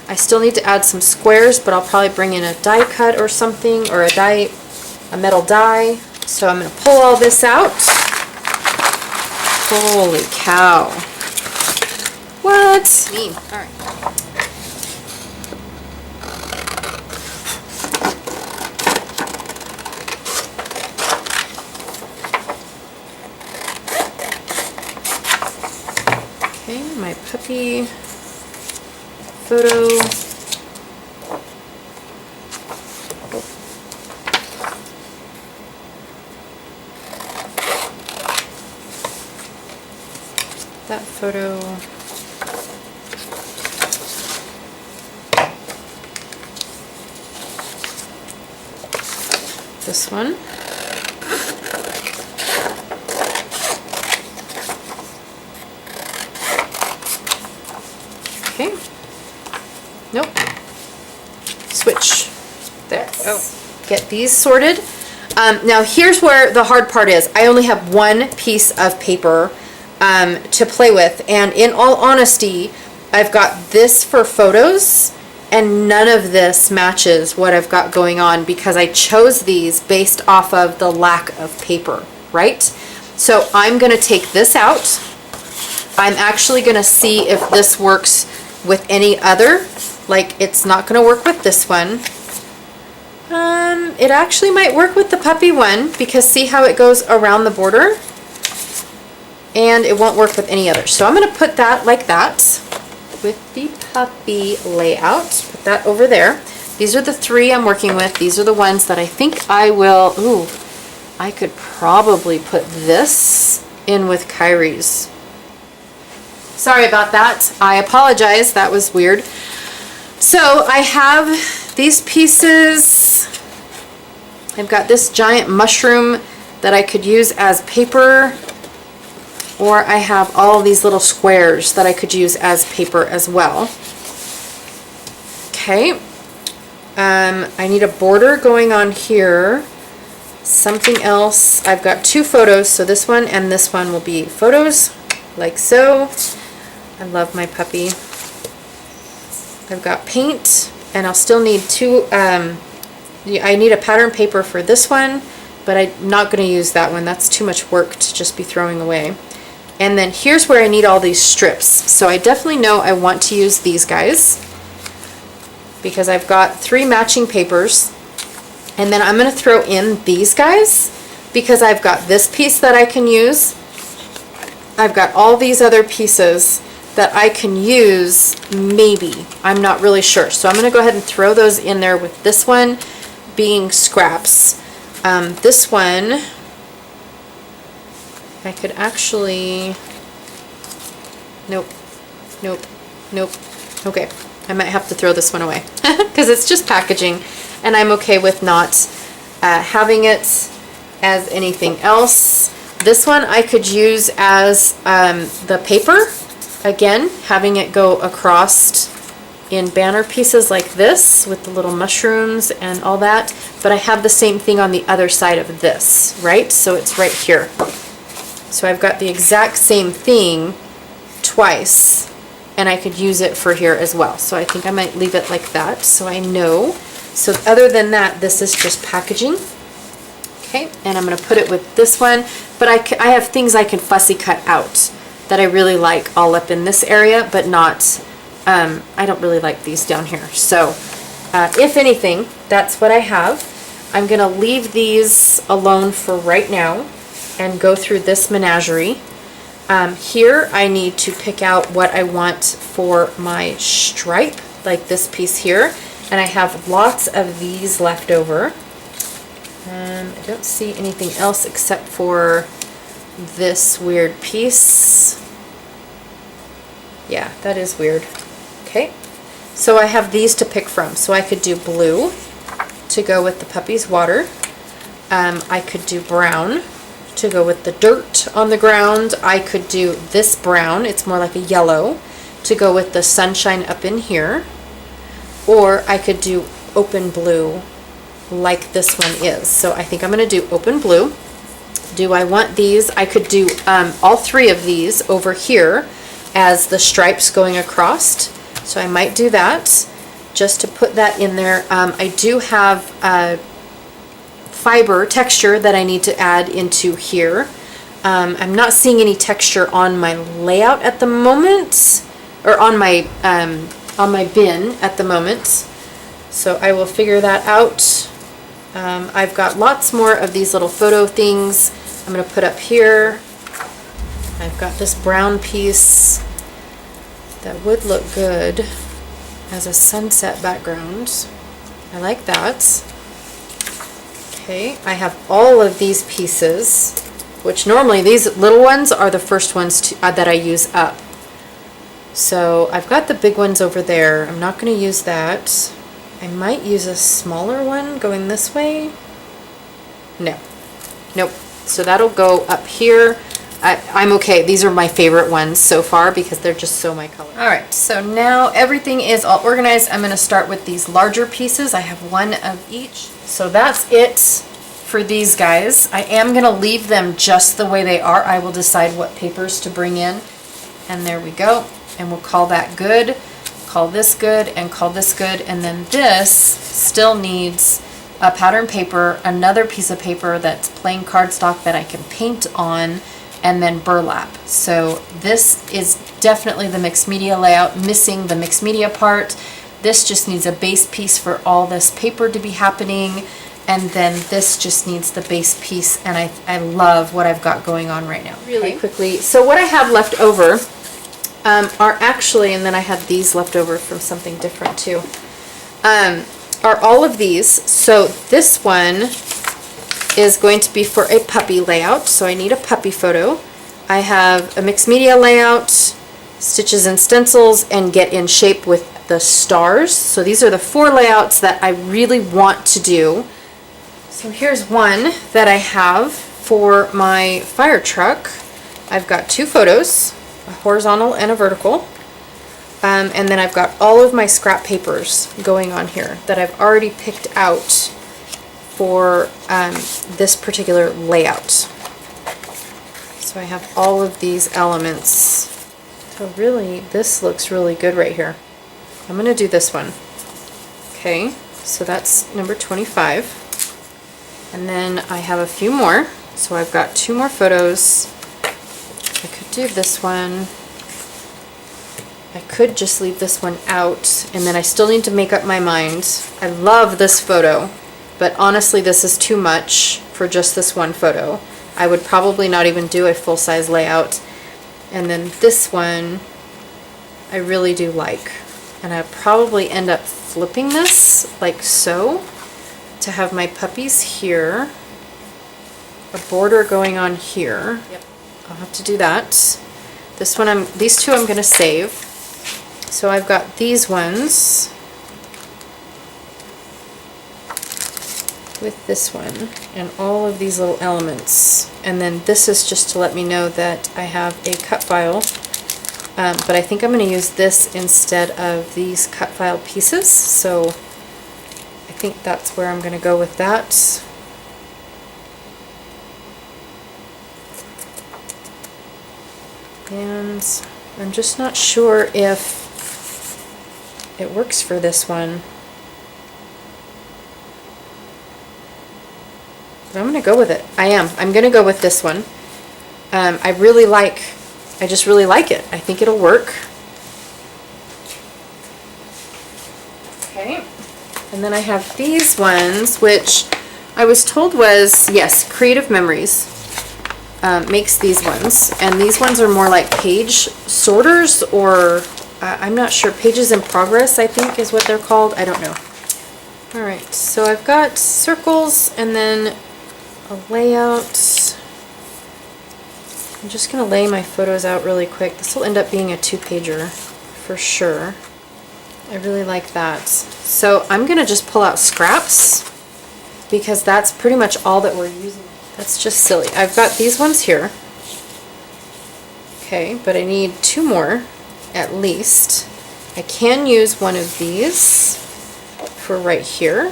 I still need to add some squares, but I'll probably bring in a die cut or something, or a metal die. So I'm gonna pull all this out. Holy cow. What? Neat. All right. Okay, my puppy photo. That photo. This one. Okay. Nope. Switch. There. Oh. Get these sorted. Now here's where the hard part is. I only have one piece of paper to play with, and in all honesty, I've got this for photos, and none of this matches what I've got going on because I chose these based off of the lack of paper, right? So I'm going to take this out. I'm actually going to see if this works with any other. Like, it's not going to work with this one. It actually might work with the puppy one because see how it goes around the border? And it won't work with any other. So I'm going to put that like that with the puppy layout. Put that over there. These are the three I'm working with. These are the ones that I think I will, ooh, I could probably put this in with Kyrie's. Sorry about that. I apologize. That was weird. So I have these pieces. I've got this giant mushroom that I could use as paper, or I have all these little squares that I could use as paper as well. Okay. I need a border going on here. Something else. I've got two photos, so this one and this one will be photos, like so. I love my puppy. I've got paint, and I'll still need two, I need a pattern paper for this one, but I'm not going to use that one. That's too much work to just be throwing away. And then here's where I need all these strips. So I definitely know I want to use these guys because I've got three matching papers. And then I'm going to throw in these guys because I've got this piece that I can use. I've got all these other pieces that I can use, maybe. I'm not really sure. So I'm going to go ahead and throw those in there with this one being scraps. This one, I could actually, nope, nope, nope. Okay, I might have to throw this one away because it's just packaging, and I'm okay with not having it as anything else. This one I could use as the paper. Again, having it go across in banner pieces like this with the little mushrooms and all that, but I have the same thing on the other side of this, right? So it's right here. So I've got the exact same thing twice, and I could use it for here as well. So I think I might leave it like that so I know. So other than that, this is just packaging. Okay, and I'm going to put it with this one, but I have things I can fussy cut out that I really like all up in this area, but not, I don't really like these down here. So if anything, that's what I have. I'm going to leave these alone for right now and go through this menagerie. Here I need to pick out what I want for my stripe, like this piece here, and I have lots of these left over. I don't see anything else except for this weird piece. Yeah, that is weird. Okay, so I have these to pick from. So I could do blue to go with the puppy's water. I could do brown to go with the dirt on the ground. I could do this brown, it's more like a yellow, to go with the sunshine up in here, or I could do open blue like this one is. So I think I'm going to do open blue. Do I want these? I could do all three of these over here as the stripes going across. So I might do that just to put that in there. I do have fiber texture that I need to add into here. I'm not seeing any texture on my layout at the moment, or on my bin at the moment. So I will figure that out. I've got lots more of these little photo things I'm going to put up here. I've got this brown piece that would look good as a sunset background. I like that. Okay, I have all of these pieces, which normally these little ones are the first ones that I use up. So I've got the big ones over there. I'm not going to use that. I might use a smaller one going this way. No. Nope. So that'll go up here. I'm okay. These are my favorite ones so far because they're just so my color. Alright, so now everything is all organized. I'm going to start with these larger pieces. I have one of each. So that's it for these guys. I am going to leave them just the way they are. I will decide what papers to bring in. And there we go. And we'll call that good. Call this good, and call this good, and then this still needs a pattern paper, another piece of paper that's plain cardstock that I can paint on, and then burlap. So this is definitely the mixed media layout, missing the mixed media part. This just needs a base piece for all this paper to be happening, and then this just needs the base piece, and I love what I've got going on right now. Really quickly, so what I have left over are actually, and then I had these left over from something different too, are all of these. So this one is going to be for a puppy layout, so I need a puppy photo. I have a mixed media layout, stitches and stencils, and get in shape with the stars. So these are the 4 layouts that I really want to do. So here's one that I have for my fire truck. I've got 2 photos, a horizontal and a vertical, and then I've got all of my scrap papers going on here that I've already picked out for this particular layout. So I have all of these elements. So really, this looks really good right here. I'm going to do this one. Okay, so that's number 25. And then I have a few more. So I've got 2 more photos. I could do this one. I could just leave this one out, and then I still need to make up my mind. I love this photo, but honestly this is too much for just this one photo. I would probably not even do a full-size layout. And then this one I really do like, and I'd probably end up flipping this like so to have my puppies here, a border going on here. Yep. I'll have to do that. This one, these 2 I'm going to save. So I've got these ones with this one and all of these little elements. And then this is just to let me know that I have a cut file. But I think I'm going to use this instead of these cut file pieces. So I think that's where I'm going to go with that. And I'm just not sure if it works for this one. But I'm going to go with it. I'm going to go with this one. I just really like it. I think it'll work. Okay. And then I have these ones, which I was told was, yes, Creative Memories makes these ones. And these ones are more like page sorters, or I'm not sure, pages in progress, I think is what they're called. I don't know. Alright, so I've got circles and then a layout. I'm just going to lay my photos out really quick. This will end up being a 2-pager for sure. I really like that. So I'm going to just pull out scraps because that's pretty much all that we're using. That's just silly. I've got these ones here. Okay, but I need 2 more. at least. I can use one of these for right here.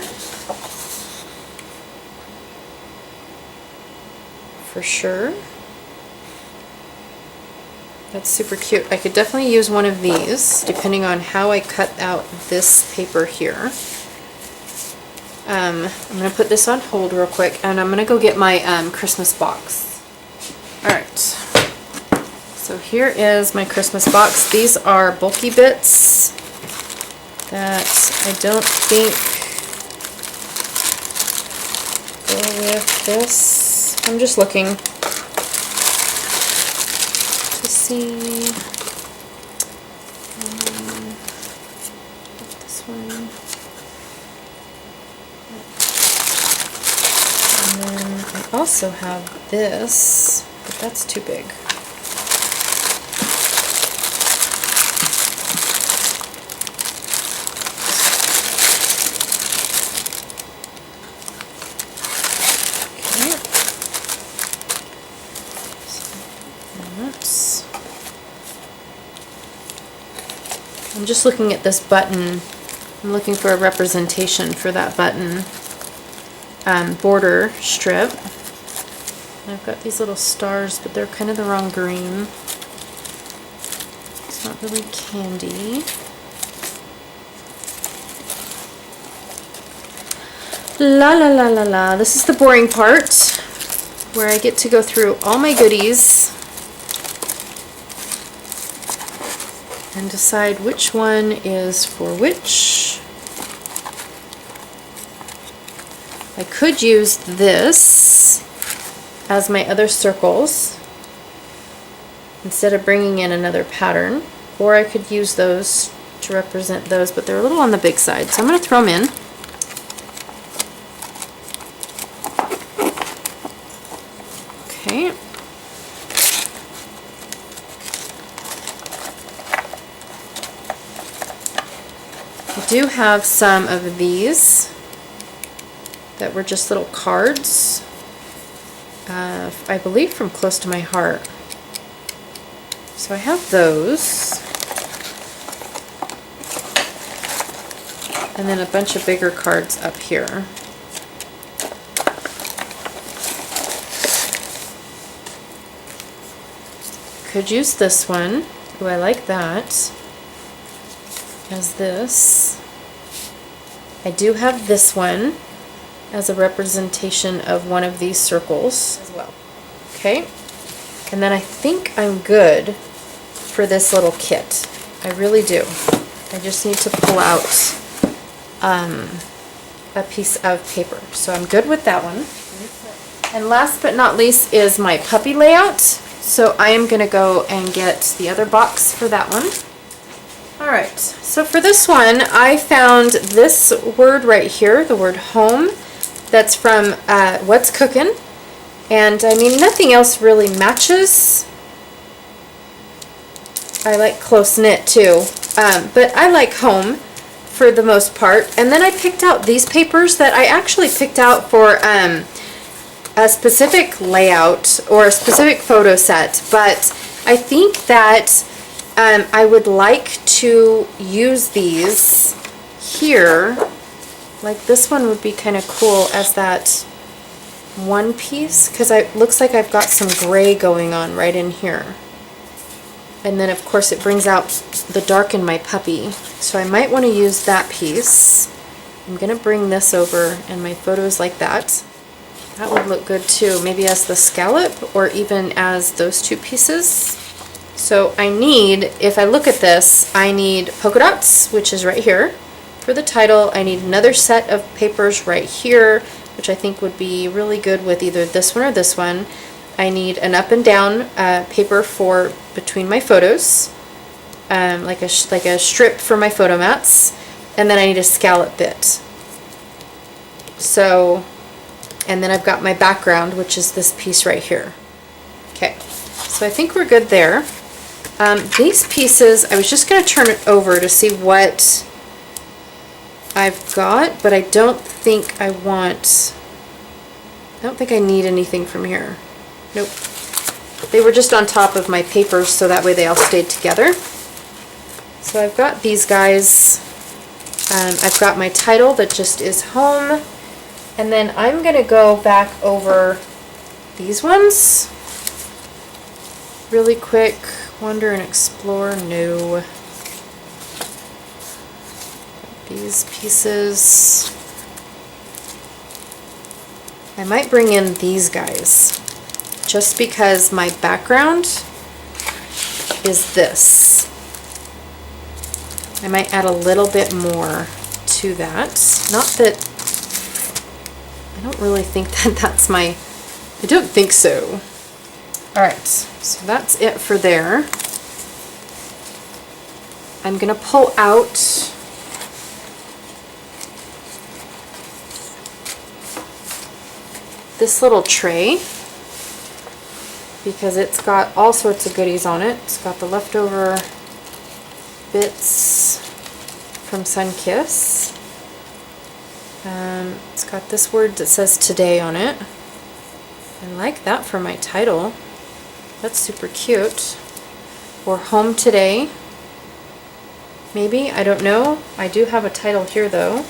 For sure. That's super cute. I could definitely use one of these, depending on how I cut out this paper here. I'm going to put this on hold real quick, and I'm going to go get my Christmas box. Alright, so here is my Christmas box. These are bulky bits that I don't think go with this. I'm just looking to see. This one. And then I also have this, but that's too big. I'm just looking at this button. I'm looking for a representation for that button border strip. And I've got these little stars, but they're kind of the wrong green. It's not really candy. La la la la la. This is the boring part where I get to go through all my goodies and decide which one is for which. I could use this as my other circles instead of bringing in another pattern, or I could use those to represent those, but they're a little on the big side, so I'm going to throw them in. Okay. I do have some of these that were just little cards, I believe from Close to My Heart. So I have those. And then a bunch of bigger cards up here. Could use this one. Ooh, I like that. As this. I do have this one as a representation of one of these circles as well. Okay, and then I think I'm good for this little kit. I really do. I just need to pull out a piece of paper. So I'm good with that one. And last but not least is my puppy layout. So I am going to go and get the other box for that one. Alright, so for this one I found this word right here, the word home. That's from What's Cookin', and I mean nothing else really matches. I like close knit too, but I like home for the most part. And then I picked out these papers that I actually picked out for a specific layout or a specific photo set, but I think that I would like to use these here. Like this one would be kind of cool as that one piece, because it looks like I've got some gray going on right in here. And then of course it brings out the dark in my puppy. So I might want to use that piece. I'm going to bring this over and my photos like that. That would look good too, maybe as the scallop or even as those two pieces. So I need, if I look at this, I need polka dots, which is right here. For the title, I need another set of papers right here, which I think would be really good with either this one or this one. I need an up and down paper for between my photos, like a strip for my photo mats, and then I need a scallop bit. So, and then I've got my background, which is this piece right here. Okay, so I think we're good there. These pieces, I was just going to turn it over to see what I've got, but I don't think I need anything from here. Nope. They were just on top of my papers, so that way they all stayed together. So I've got these guys. I've got my title that just is home. And then I'm going to go back over these ones really quick. Wonder and explore. No. These pieces. I might bring in these guys just because my background is this. I might add a little bit more to that. Not that, I don't really think that that's my, I don't think so. Alright, so that's it for there. I'm going to pull out this little tray because it's got all sorts of goodies on it. It's got the leftover bits from Sunkiss. It's got this word that says today on it. I like that for my title. That's super cute. Or home today. Maybe, I don't know. I do have a title here though.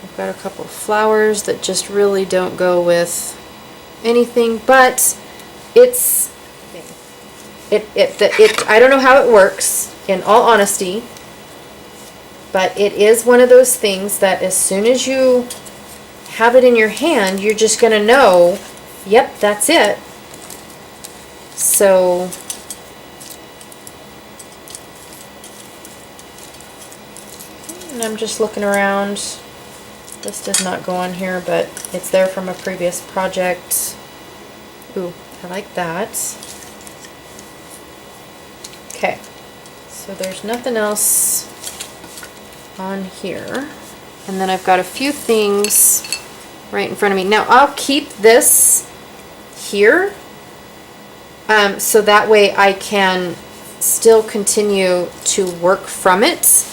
I've got a couple of flowers that just really don't go with anything, but it's I don't know how it works, in all honesty, but it is one of those things that as soon as you have it in your hand, you're just going to know, yep, that's it. So and I'm just looking around. This does not go on here, but it's there from a previous project. Ooh, I like that. Okay, so there's nothing else on here. And then I've got a few things right in front of me. Now I'll keep this here so that way I can still continue to work from it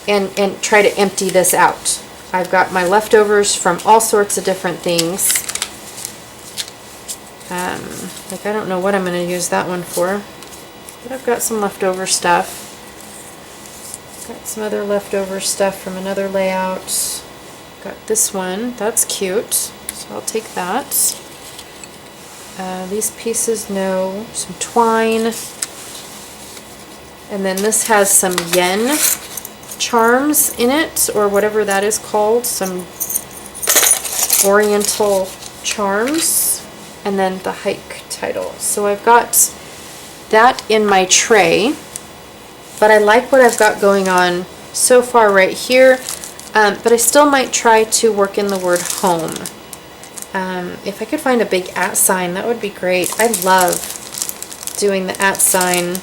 and try to empty this out. I've got my leftovers from all sorts of different things. Like I don't know what I'm going to use that one for, but I've got some leftover stuff. Got some other leftover stuff from another layout. Got this one, that's cute, so I'll take that. These pieces, no, some twine. And then this has some yen charms in it, or whatever that is called, some oriental charms, and then the hike title. So I've got that in my tray, but I like what I've got going on so far right here, but I still might try to work in the word home. If I could find a big @ sign, that would be great. I love doing the @ sign.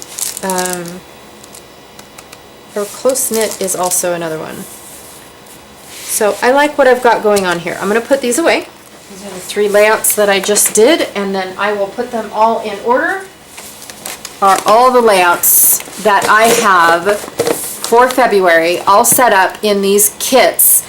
Or close knit is also another one. So I like what I've got going on here. I'm going to put these away. These are the 3 layouts that I just did, and then I will put them all in order. Are all the layouts that I have for February all set up in these kits.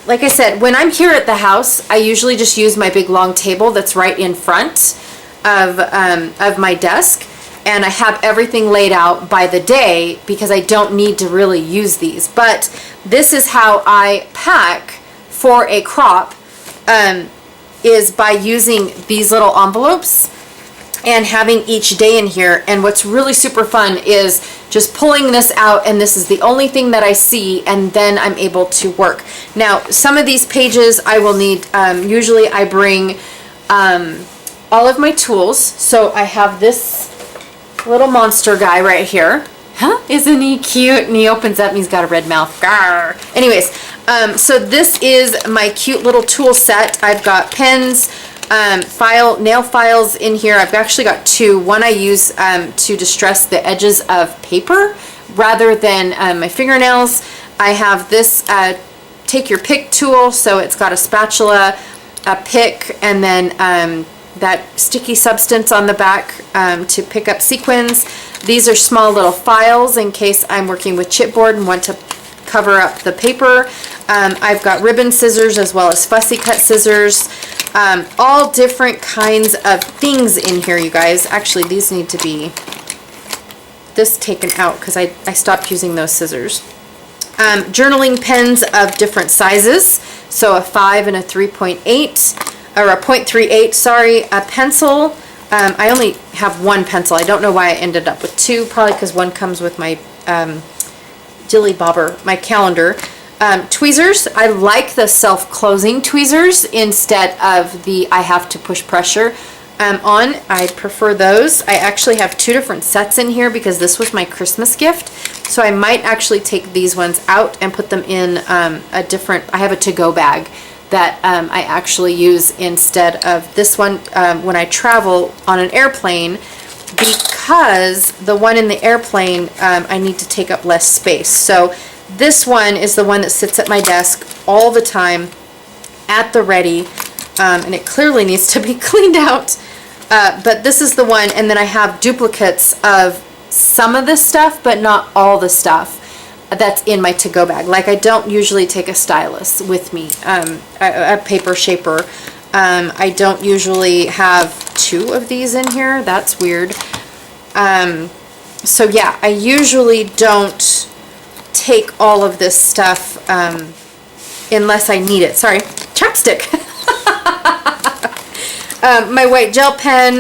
Like I said, when I'm here at the house, I usually just use my big long table that's right in front of my desk. And I have everything laid out by the day because I don't need to really use these. But this is how I pack for a crop, is by using these little envelopes and having each day in here. And what's really super fun is just pulling this out, and this is the only thing that I see, and then I'm able to work. Now, some of these pages I will need, usually I bring all of my tools. So I have this little monster guy right here. Huh? Isn't he cute? And he opens up and he's got a red mouth. Grr. Anyways, so this is my cute little tool set. I've got pens, nail files in here. I've actually got 2. One I use to distress the edges of paper rather than my fingernails. I have this take your pick tool, so it's got a spatula, a pick, and then that sticky substance on the back to pick up sequins. These are small little files in case I'm working with chipboard and want to cover up the paper. I've got ribbon scissors as well as fussy cut scissors. All different kinds of things in here, you guys. Actually, these need to be this taken out because I stopped using those scissors. Journaling pens of different sizes, so a 5 and a 3.8, or a 0.38, sorry. A pencil, I only have one pencil. I don't know why I ended up with two, probably because one comes with my dilly bobber, my calendar. Tweezers, I like the self-closing tweezers instead of the I have to push pressure on. I prefer those. I actually have two different sets in here because this was my Christmas gift. So I might actually take these ones out and put them in a different, I have a to-go bag that I actually use instead of this one when I travel on an airplane, because the one in the airplane, I need to take up less space. So this one is the one that sits at my desk all the time at the ready, and it clearly needs to be cleaned out. But this is the one, and then I have duplicates of some of this stuff, but not all the stuff that's in my to-go bag. Like, I don't usually take a stylus with me, a paper shaper. I don't usually have two of these in here. That's weird. So yeah, I usually don't take all of this stuff unless I need it. Sorry, chapstick. My white gel pen,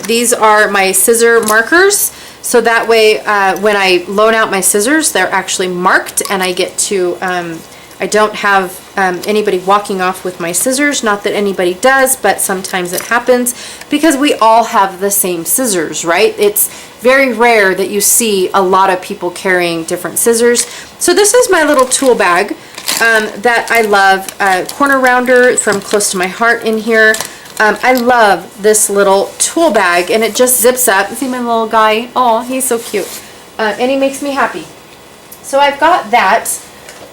these are my scissor markers, so that way when I loan out my scissors, they're actually marked, and I get to, I don't have anybody walking off with my scissors. Not that anybody does, but sometimes it happens because we all have the same scissors, right? It's very rare that you see a lot of people carrying different scissors. So this is my little tool bag that I love. Corner rounder from Close to My Heart in here. I love this little tool bag, and it just zips up. See my little guy? Oh, he's so cute. And he makes me happy. So I've got that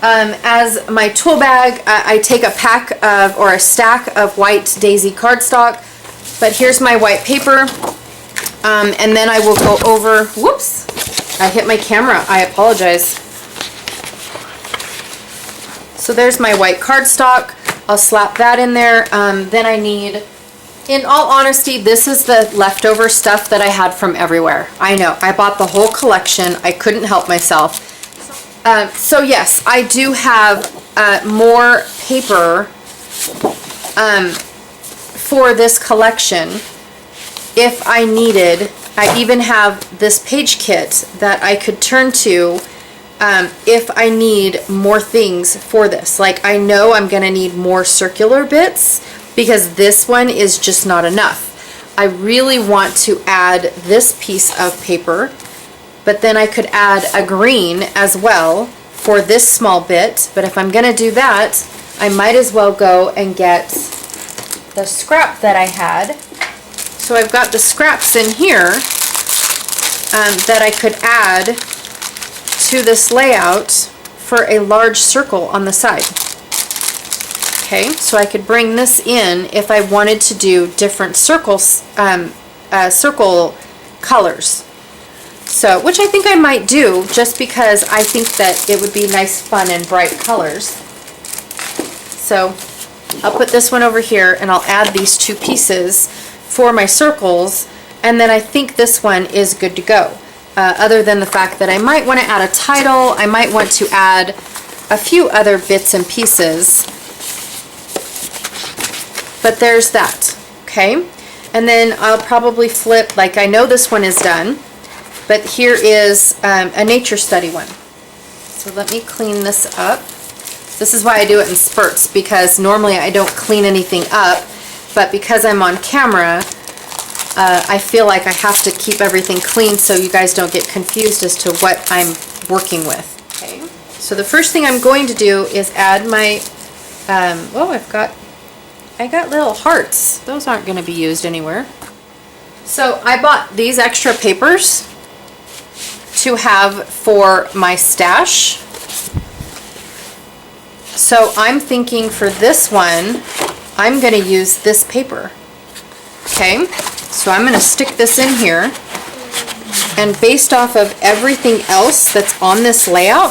as my tool bag. I take a pack of, or a stack of white daisy cardstock, but here's my white paper. And then I will go over, whoops, I hit my camera. I apologize. So there's my white cardstock. I'll slap that in there. Then I need, in all honesty, this is the leftover stuff that I had from everywhere. I know, I bought the whole collection. I couldn't help myself. So yes, I do have more paper for this collection if I needed. I even have this page kit that I could turn to if I need more things for this. Like, I know I'm gonna need more circular bits because this one is just not enough. I really want to add this piece of paper, but then I could add a green as well for this small bit. But if I'm gonna do that, I might as well go and get the scrap that I had. So I've got the scraps in here that I could add to this layout for a large circle on the side. Okay, so I could bring this in if I wanted to do different circles, circle colors. So, which I think I might do, just because I think that it would be nice, fun, and bright colors. So I'll put this one over here, and I'll add these two pieces for my circles, and then I think this one is good to go. Other than the fact that I might want to add a title, I might want to add a few other bits and pieces. But there's that, okay? And then I'll probably flip, like, I know this one is done, but here is a nature study one. So let me clean this up. This is why I do it in spurts, because normally I don't clean anything up, but because I'm on camera, I feel like I have to keep everything clean so you guys don't get confused as to what I'm working with. Okay, so the first thing I'm going to do is add my, oh, I got little hearts. Those aren't going to be used anywhere. So I bought these extra papers to have for my stash. So I'm thinking for this one, I'm going to use this paper. Okay, so I'm going to stick this in here, and based off of everything else that's on this layout,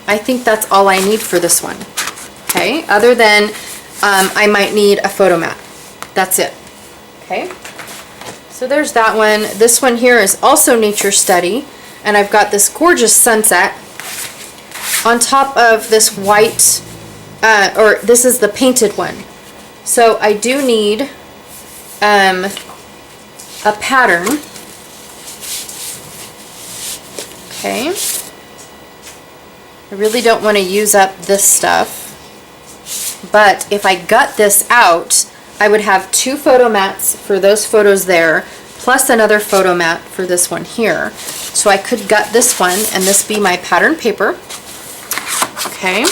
I think that's all I need for this one. Okay, other than I might need a photo mat. That's it. Okay, so there's that one. This one here is also nature study. and I've got this gorgeous sunset on top of this white, or this is the painted one. So I do need a pattern. Okay. I really don't want to use up this stuff, but if I gut this out, I would have 2 photo mats for those photos there, plus another photo mat for this one here. So I could gut this one and this be my pattern paper. Okay.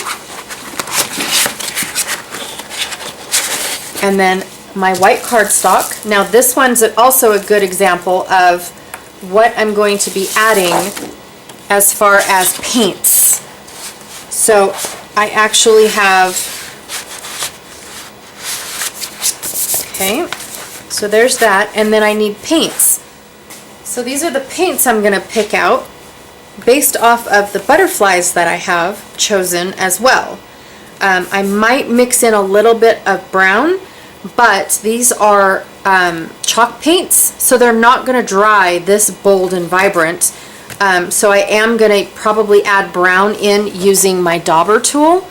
And then my white cardstock. Now this one's also a good example of what I'm going to be adding as far as paints. So I actually have, okay, so there's that, and then I need paints. So these are the paints I'm going to pick out based off of the butterflies that I have chosen as well. I might mix in a little bit of brown, but these are chalk paints, so they're not going to dry this bold and vibrant. So I am going to probably add brown in using my dauber tool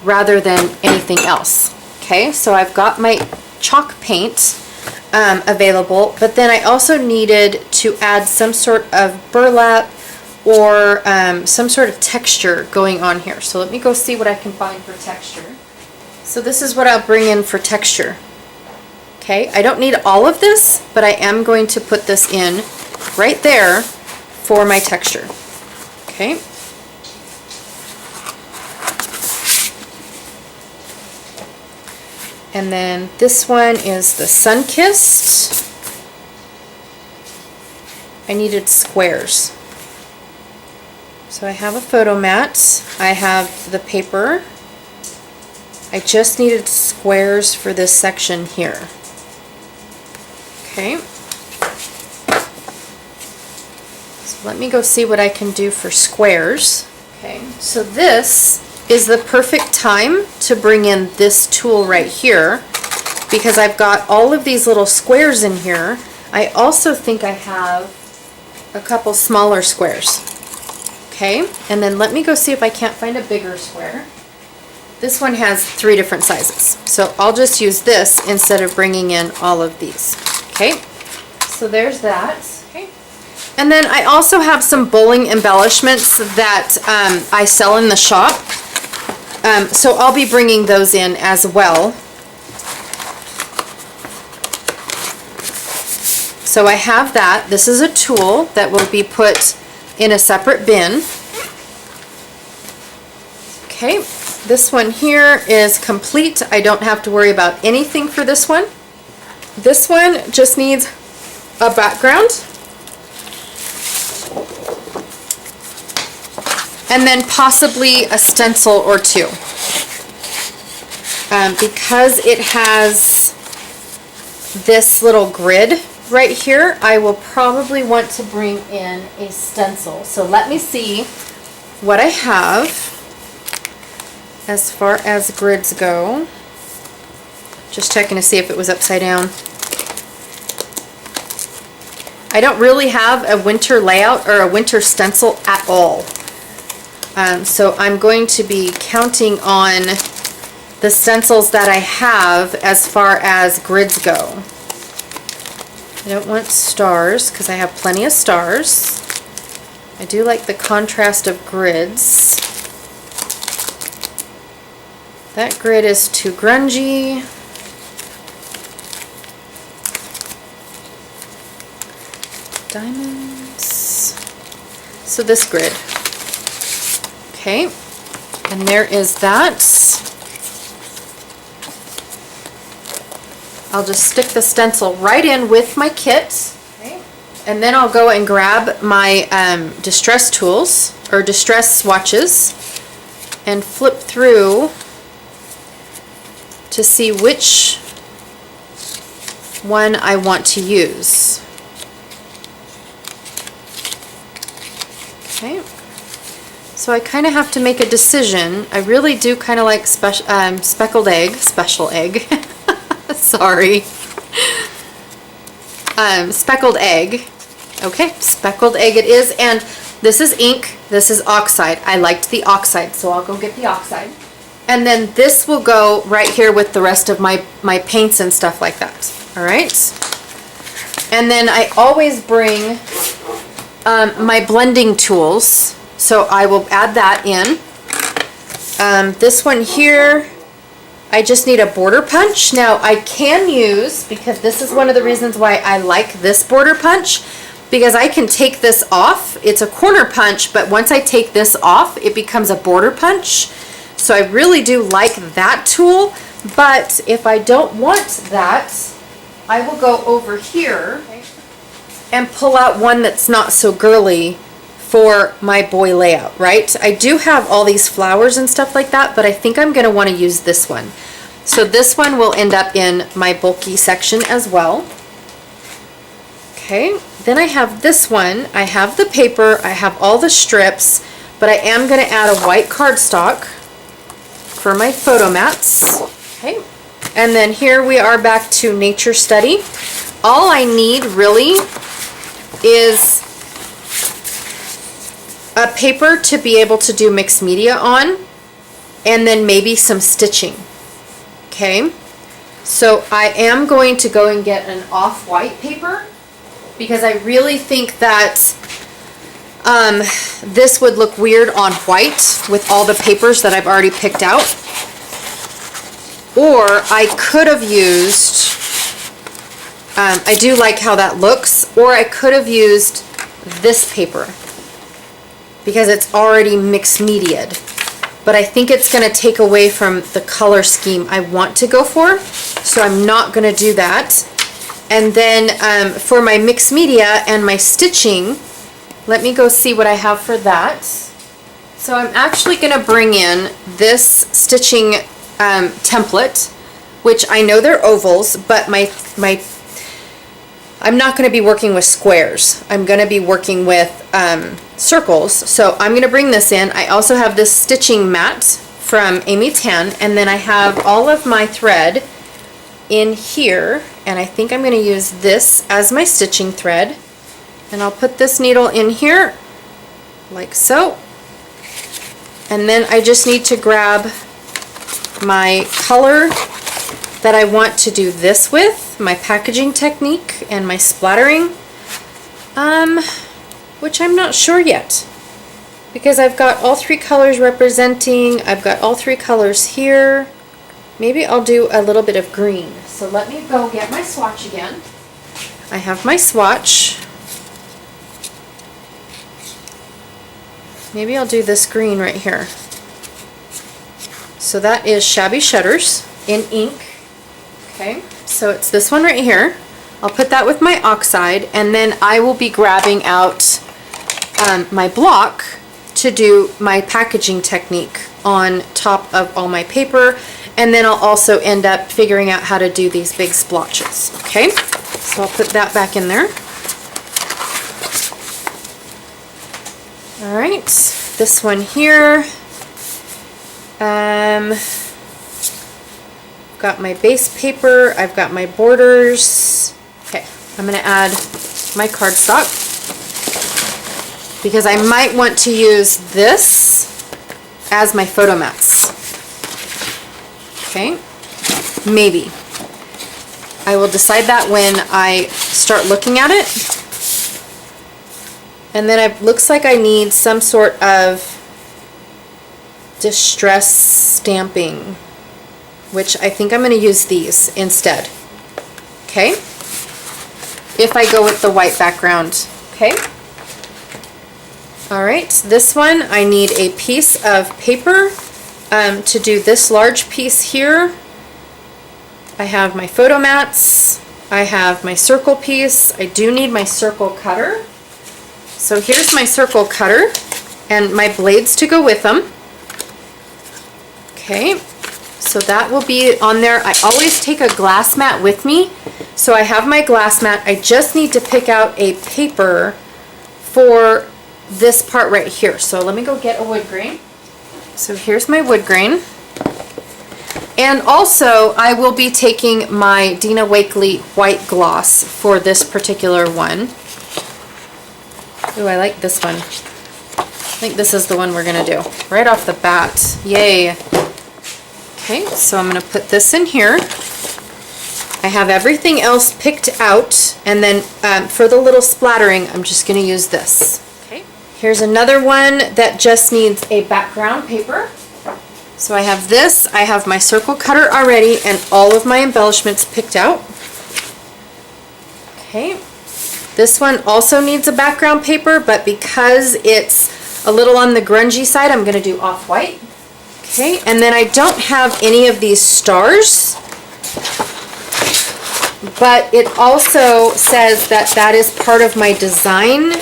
rather than anything else. Okay, so I've got my chalk paint available, but then I also needed to add some sort of burlap or some sort of texture going on here. So let me go see what I can find for texture. So this is what I'll bring in for texture. Okay, I don't need all of this, but I am going to put this in right there for my texture. Okay. And then this one is the Sun-Kissed. I needed squares. So I have a photo mat. I have the paper. I just needed squares for this section here. Okay. Let me go see what I can do for squares. Okay, so this is the perfect time to bring in this tool right here because I've got all of these little squares in here. I also think I have a couple smaller squares. Okay, and then let me go see if I can't find a bigger square. This one has 3 different sizes, so I'll just use this instead of bringing in all of these. Okay, so there's that. And then I also have some bowling embellishments that I sell in the shop. So I'll be bringing those in as well. So I have that. This is a tool that will be put in a separate bin. Okay, this one here is complete. I don't have to worry about anything for this one. This one just needs a background. And then possibly a stencil or 2. Because it has this little grid right here, I will probably want to bring in a stencil. So let me see what I have as far as grids go. Just checking to see if it was upside down. I don't really have a winter layout or a winter stencil at all. So I'm going to be counting on the stencils that I have as far as grids go. I don't want stars because I have plenty of stars. I do like the contrast of grids. That grid is too grungy. Diamonds. So this grid. Okay, and there is that. I'll just stick the stencil right in with my kit. Okay. And then I'll go and grab my distress tools, or distress swatches, and flip through to see which one I want to use. Okay. So I kind of have to make a decision. I really do kind of like speckled egg, special egg. Sorry. Speckled egg. Okay, speckled egg it is. And This is ink, this is oxide. I liked the oxide, so I'll go get the oxide. And then this will go right here with the rest of my paints and stuff like that. All right. And then I always bring my blending tools, so I will add that in. This one here, I just need a border punch. Now I can use, because this is one of the reasons why I like this border punch, because I can take this off. It's a corner punch, but once I take this off, it becomes a border punch. So I really do like that tool, but if I don't want that, I will go over here and pull out one that's not so girly for my boy layout, right? I do have all these flowers and stuff like that, but I think I'm going to want to use this one. So this one will end up in my bulky section as well. Okay, then I have this one. I have the paper, I have all the strips, but I am going to add a white cardstock for my photo mats. Okay, and then here we are back to nature study. All I need really is a paper to be able to do mixed media on, and then maybe some stitching. Okay, so I am going to go and get an off-white paper because I really think that this would look weird on white with all the papers that I've already picked out. Or I could have used, I do like how that looks, or I could have used this paper because it's already mixed mediaed. But I think it's going to take away from the color scheme I want to go for, so I'm not going to do that. And then for my mixed media and my stitching, let me go see what I have for that. So I'm actually going to bring in this stitching template, which I know they're ovals, but I'm not going to be working with squares. I'm going to be working with circles. So I'm going to bring this in. I also have this stitching mat from Amy Tan, and then I have all of my thread in here, and I think I'm going to use this as my stitching thread. And I'll put this needle in here, like so. And then I just need to grab my color that I want to do this with, my packaging technique, and my splattering, which I'm not sure yet. Because I've got all three colors representing, I've got all three colors here. Maybe I'll do a little bit of green. So let me go get my swatch again. I have my swatch. Maybe I'll do this green right here. So that is Shabby Shutters in ink. Okay, so it's this one right here. I'll put that with my oxide, and then I will be grabbing out my block to do my packaging technique on top of all my paper, and then I'll also end up figuring out how to do these big splotches. Okay, so I'll put that back in there. Alright, this one here, got my base paper, I've got my borders. Okay, I'm going to add my cardstock because I might want to use this as my photo mats. Okay, maybe. I will decide that when I start looking at it. And then it looks like I need some sort of distress stamping, which I think I'm going to use these instead. Okay? If I go with the white background. Okay? Alright, this one I need a piece of paper to do this large piece here. I have my photo mats. I have my circle piece. I do need my circle cutter. So here's my circle cutter and my blades to go with them. Okay, so that will be on there. I always take a glass mat with me. So I have my glass mat. I just need to pick out a paper for this part right here. So let me go get a wood grain. So here's my wood grain. And also I will be taking my Dina Wakley white gloss for this particular one. Ooh, I like this one. think this is the one we're gonna do right off the bat. Yay. Okay, so I'm gonna put this in here. I have everything else picked out, and then for the little splattering, I'm just gonna use this. Okay, here's another one that just needs a background paper. So I have this, I have my circle cutter already, and all of my embellishments picked out. Okay, this one also needs a background paper, but because it's a little on the grungy side, I'm gonna do off-white. Okay, and then I don't have any of these stars, but it also says that that is part of my design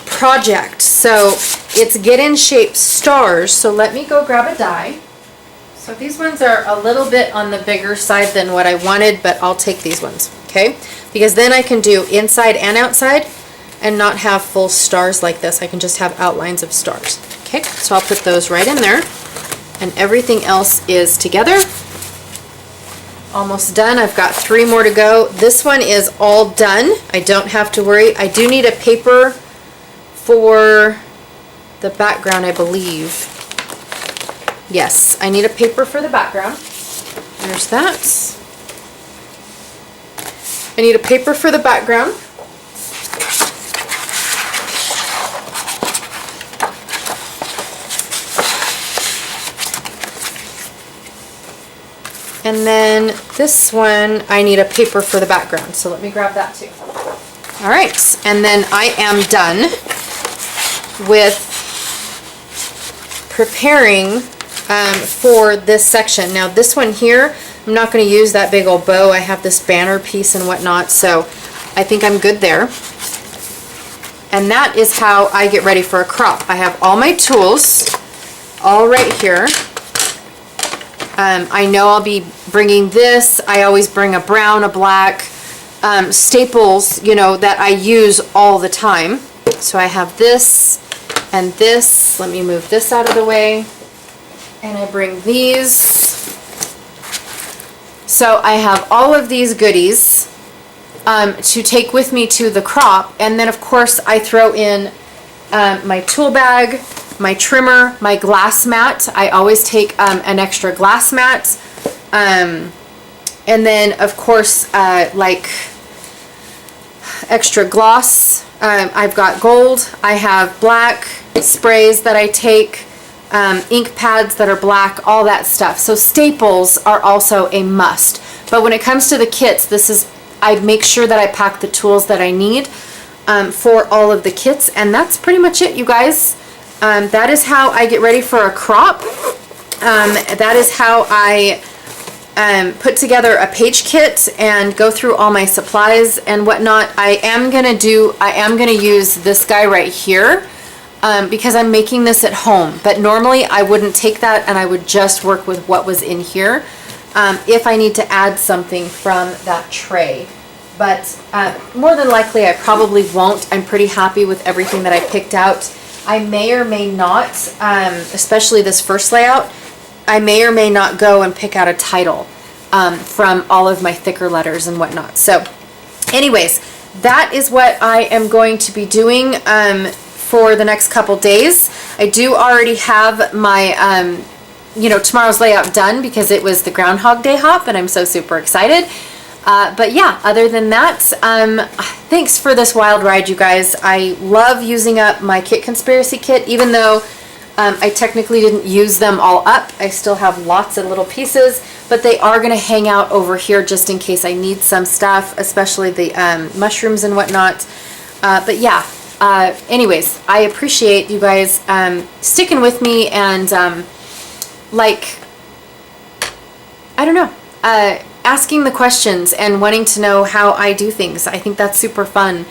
project. So it's Get In Shape stars. So let me go grab a die. So these ones are a little bit on the bigger side than what I wanted, but I'll take these ones, okay? Because then I can do inside and outside and not have full stars like this. I can just have outlines of stars. Okay, so I'll put those right in there, and everything else is together. Almost done. I've got 3 more to go. This one is all done. I don't have to worry. I do need a paper for the background, I believe. Yes, I need a paper for the background. There's that. I need a paper for the background. And then this one, I need a paper for the background. So let me grab that too. All right, and then I am done with preparing for this section. Now this one here, I'm not going to use that big old bow. I have this banner piece and whatnot, so I think I'm good there. And that is how I get ready for a crop. I have all my tools all right here. I know I'll be bringing this. I always bring a brown, a black, staples, you know, that I use all the time. So I have this and this. Let me move this out of the way. And I bring these. So I have all of these goodies to take with me to the crop. And then of course I throw in my tool bag, my trimmer, my glass mat. I always take an extra glass mat. And then of course like extra gloss. I've got gold. I have black sprays that I take, ink pads that are black, all that stuff. So staples are also a must. But when it comes to the kits, I make sure that I pack the tools that I need for all of the kits, and that's pretty much it, you guys. That is how I get ready for a crop. That is how I put together a page kit and go through all my supplies and whatnot. I am gonna use this guy right here because I'm making this at home. But normally I wouldn't take that, and I would just work with what was in here if I need to add something from that tray. But more than likely I probably won't. I'm pretty happy with everything that I picked out. I may or may not, especially this first layout, I may or may not go and pick out a title from all of my thicker letters and whatnot. So anyways, that is what I am going to be doing for the next couple days. I do already have my, tomorrow's layout done because it was the Groundhog Day hop, and I'm so super excited. But yeah, other than that, thanks for this wild ride, you guys. I love using up my Kit Conspiracy kit, even though I technically didn't use them all up. I still have lots of little pieces, but they are going to hang out over here just in case I need some stuff, especially the mushrooms and whatnot. But yeah, anyways, I appreciate you guys sticking with me and I don't know, asking the questions and wanting to know how I do things. I think that's super fun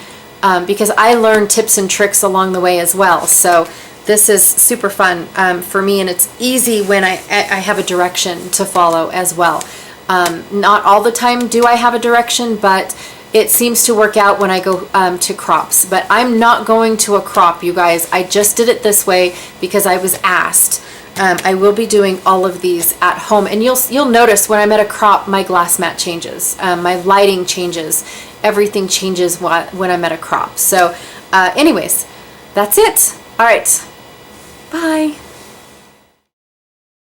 because I learn tips and tricks along the way as well. So this is super fun for me, and it's easy when I have a direction to follow as well. Not all the time do I have a direction, but it seems to work out when I go to crops. But I'm not going to a crop, you guys. I just did it this way because I was asked. I will be doing all of these at home, and you'll notice when I'm at a crop, my glass mat changes, my lighting changes, everything changes when I'm at a crop. So anyways, that's it. All right. Bye.